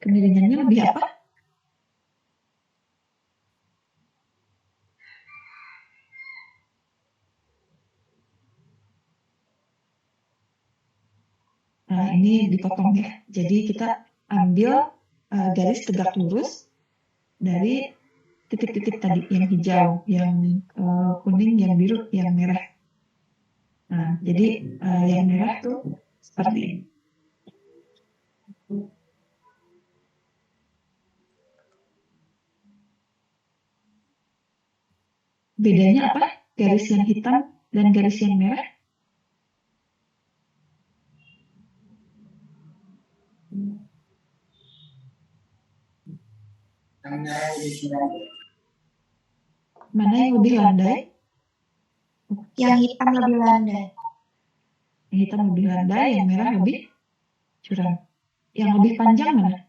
kemiringannya lebih apa? Nah, ini dipotong, ya. Jadi kita ambil garis tegak lurus dari titik-titik tadi, yang hijau, yang kuning, yang biru, yang merah. Nah, jadi yang merah tuh seperti ini. Bedanya apa? Garis yang hitam dan garis yang merah? Mana yang lebih landai?
Yang hitam lebih landai.
Yang hitam lebih landai, yang merah lebih curam. Yang lebih panjang mana?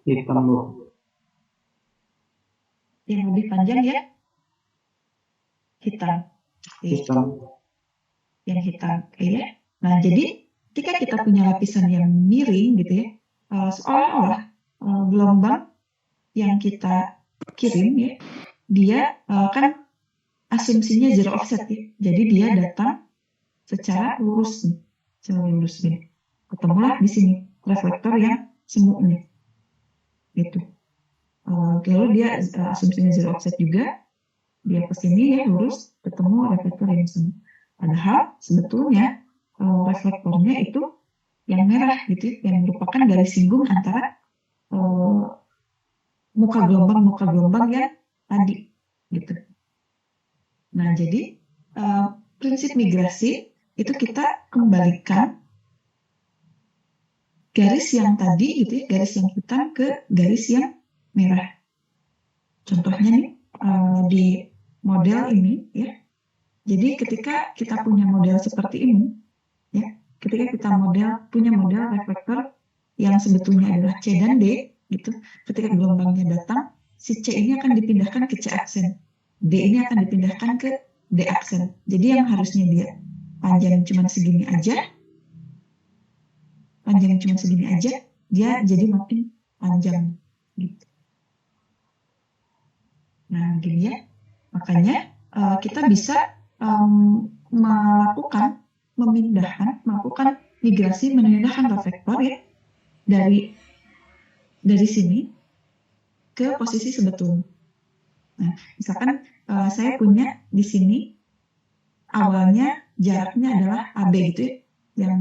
Hitam, Bu.
Yang lebih panjang, ya, hitam.
Hitam.
Yang hitam, ya. Nah, jadi ketika kita punya lapisan yang miring, gitu, ya, seolah-olah gelombang yang kita kirim, ya, dia kan asumsinya zero offset, ya. Jadi dia datang secara lurus, gini. Ketemulah di sini reflektor yang semu nih, gitu. Lalu dia asumsinya zero offset juga, dia ke sini, ya, lurus, ketemu reflektor yang semu. Padahal sebetulnya reflektornya itu yang merah, gitu, yang merupakan garis singgung antara muka gelombang yang tadi, gitu. Nah, jadi prinsip migrasi itu kita kembalikan garis yang tadi, gitu, ya, garis yang hitam ke garis yang merah. Contohnya nih di model ini, ya. Jadi ketika kita punya model seperti ini, ya, ketika kita punya model reflektor yang sebetulnya adalah C dan D, gitu, ketika gelombangnya datang, si C ini akan dipindahkan ke C absen. D ini akan dipindahkan ke D aksen. Jadi yang harusnya dia panjang cuma segini aja, dia jadi makin panjang gitu. Nah, gini ya. Makanya kita bisa melakukan migrasi, memindahkan reflektor ya dari sini ke posisi sebetulnya. Nah, misalkan saya punya di sini awalnya jaraknya adalah AB gitu ya,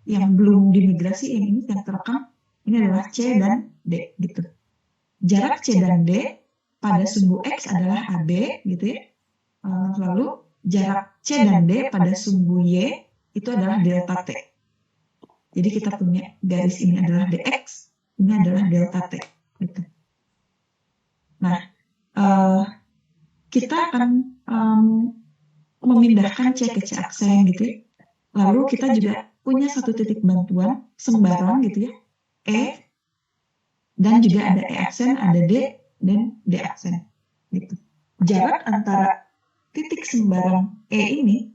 yang belum dimigrasi, yang terekam ini adalah C dan D gitu. Jarak C dan D pada sumbu X adalah AB gitu ya. Lalu jarak C dan D pada sumbu Y itu adalah delta T. Jadi kita punya garis ini adalah DX, ini adalah delta T gitu. Nah, kita akan memindahkan C ke C aksen gitu ya. Lalu kita juga punya satu titik bantuan sembarang gitu ya, E, dan juga ada E aksen, ada D, dan D aksen gitu. Jarak antara titik sembarang E ini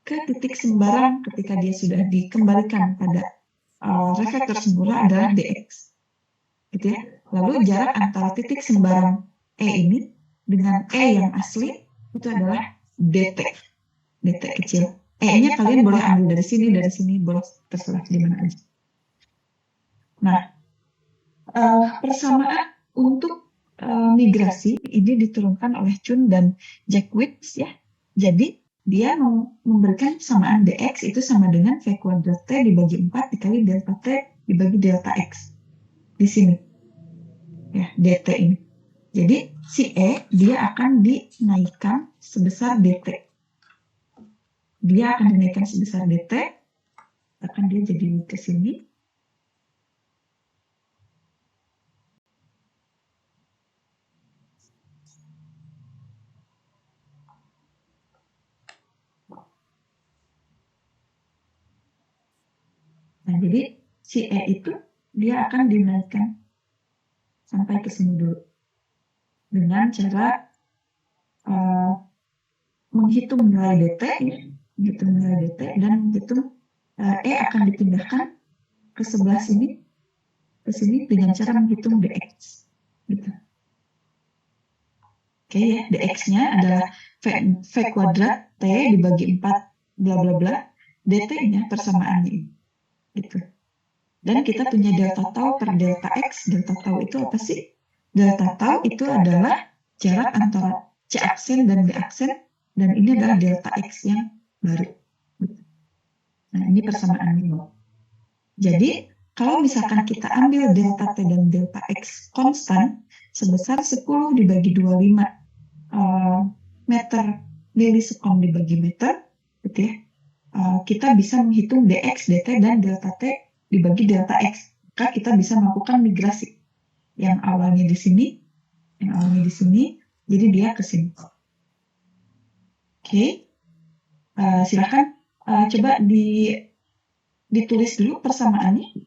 ke titik sembarang ketika dia sudah dikembalikan pada reflektor semula adalah DX gitu ya. Lalu jarak antara titik sembarang E ini dengan E yang asli itu adalah DT kecil. E-nya kalian boleh ambil dari sini, boleh terserah di mana aja. Nah, persamaan untuk migrasi ini diturunkan oleh Chun dan Jackwitz ya. Jadi dia memberikan persamaan dx itu sama dengan v kuadrat t dibagi 4 dikali delta t dibagi delta x di sini ya, dt ini. Jadi si E dia akan dinaikkan sebesar dt. Dia akan dinaikkan sebesar dt, akan dia jadi ke sini. Nah, jadi si E itu dia akan dinaikkan sampai ke sini dulu dengan cara menghitung nilai dt ya, dan menghitung E akan dipindahkan ke sebelah sini, dengan cara menghitung dx gitu. Oke ya, dx-nya adalah v kuadrat t dibagi 4 bla bla bla, dt-nya persamaannya ini gitu. Dan kita punya delta tau per delta x. Delta tau itu apa sih? Delta tau itu adalah jarak antara C aksen dan D aksen, dan ini adalah delta x yang baru. Nah, ini persamaannya. Jadi, kalau misalkan kita ambil delta t dan delta x konstan sebesar 10 dibagi 25 meter milisekon dibagi meter, gitu ya, kita bisa menghitung dx, dt, dan delta t dibagi delta x. Maka kita bisa melakukan migrasi. Yang awalnya di sini, jadi dia ke sini. Oke, silakan coba ditulis dulu persamaannya.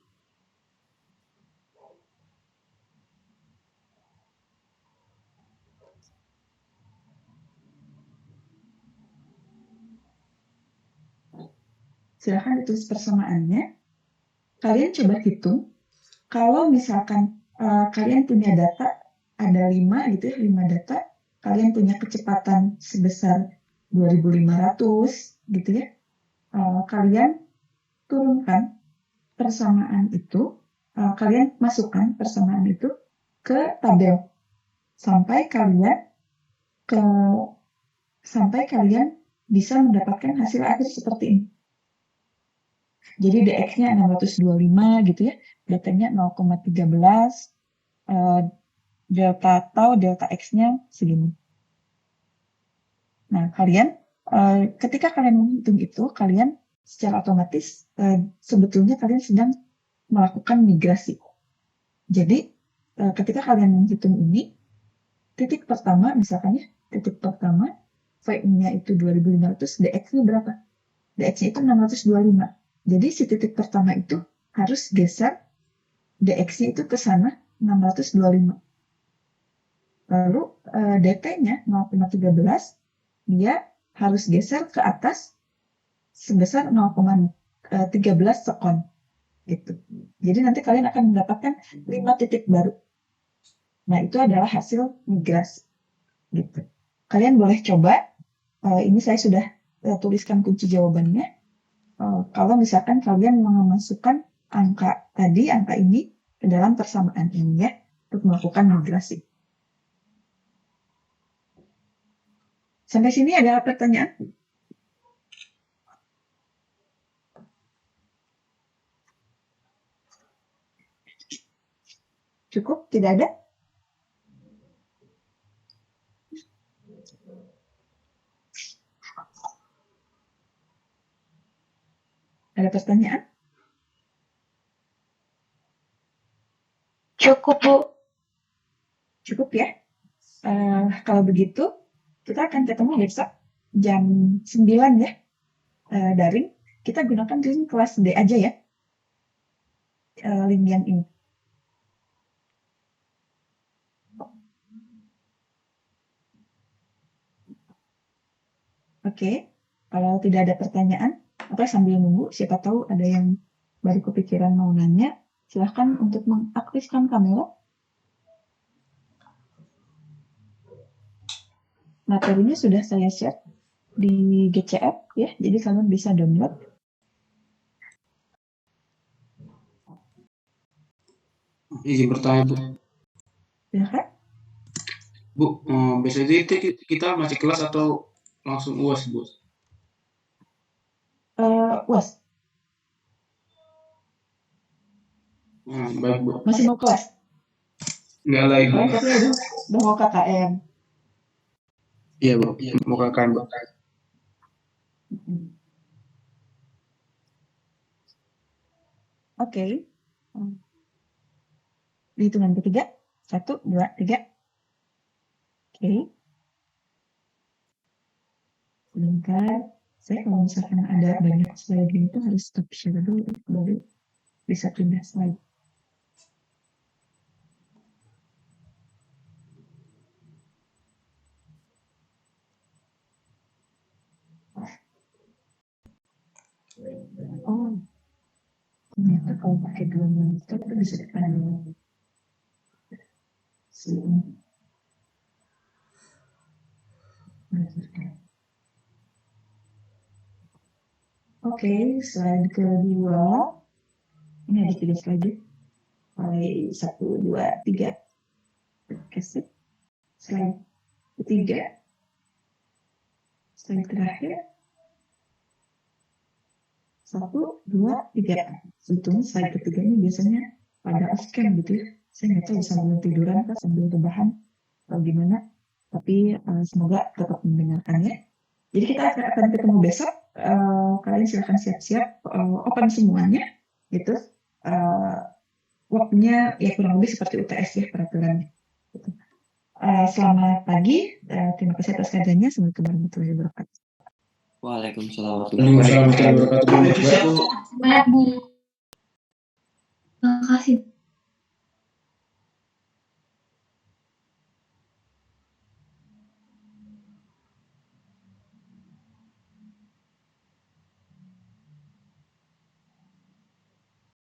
Silakan ditulis persamaannya. Kalian coba hitung. Kalau misalkan kalian punya data ada 5 gitu ya, 5 data, kalian punya kecepatan sebesar 2500 gitu ya. Kalian turunkan persamaan itu, kalian masukkan persamaan itu ke tabel sampai kalian bisa mendapatkan hasil akhir seperti ini. Jadi dx-nya 625 gitu ya, dt-nya 0,13, delta tau, delta x-nya segini. Nah, ketika kalian menghitung itu, kalian secara otomatis sebetulnya kalian sedang melakukan migrasi. Jadi, ketika kalian menghitung ini, titik pertama misalkan ya, V-nya itu 2500, dx-nya berapa? Dx-nya itu 625. Jadi si titik pertama itu harus geser dx-nya itu ke sana 625. Lalu DT-nya 0,13 dia harus geser ke atas sebesar 0,13 sekon gitu. Jadi nanti kalian akan mendapatkan 5 titik baru. Nah, itu adalah hasil migrasi gitu. Kalian boleh coba, ini saya sudah tuliskan kunci jawabannya. Kalau misalkan kalian memasukkan angka ini ke dalam persamaan ini ya, untuk melakukan migrasi. Sampai sini ada pertanyaan? Cukup? Tidak ada? Ada pertanyaan?
Cukup, Bu.
Cukup ya? Kalau begitu, kita akan ketemu besok jam 9 ya, daring. Kita gunakan link kelas D aja ya, link yang ini. Oke, kalau tidak ada pertanyaan, sambil nunggu, siapa tahu ada yang baru kepikiran mau nanya, silahkan untuk mengaktifkan kamera. Materinya sudah saya share di GCF ya, jadi kalian bisa download.
Izin bertanya, Bu.
Silahkan.
Bu, biasanya kita masih kelas atau langsung UAS, Bu?
UAS.
Baik, Bu.
Masih mau kelas?
Enggak lagi, Bu.
Tapi udah mau KKN.
Iya, Bu. Mau KKN, Bu.
Oke. Di hitungan ketiga. 1, 2, 3. Oke. Sebentar. Saya kalau misalkan ada banyak slide itu harus stop share dulu, baru bisa pindah slide. Oh, ternyata kalau pakai 2 monitor itu bisa dipandang. Oke, slide kedua. Ini ada 3 slide. Mulai 1, 2, 3. Kasih. Slide ketiga. Slide terakhir. 1, 2, 3. Sebetulnya slide ketiga ini biasanya pada off cam gitu ya. Saya nggak tahu sambil tiduran kah, sambil rebahan atau gimana. Tapi semoga tetap mendengarkannya. Jadi kita akan ketemu besok. Kalian silahkan siap-siap open semuanya gitu. Waktunya ya kurang lebih seperti UTS ya peraturannya. Gitu. Selamat pagi. Terima kasih atas kajiannya. Assalamualaikum warahmatullahi wabarakatuh.
Waalaikumsalam
Waalaikumsalam warahmatullahi wabarakatuh.
Terima kasih.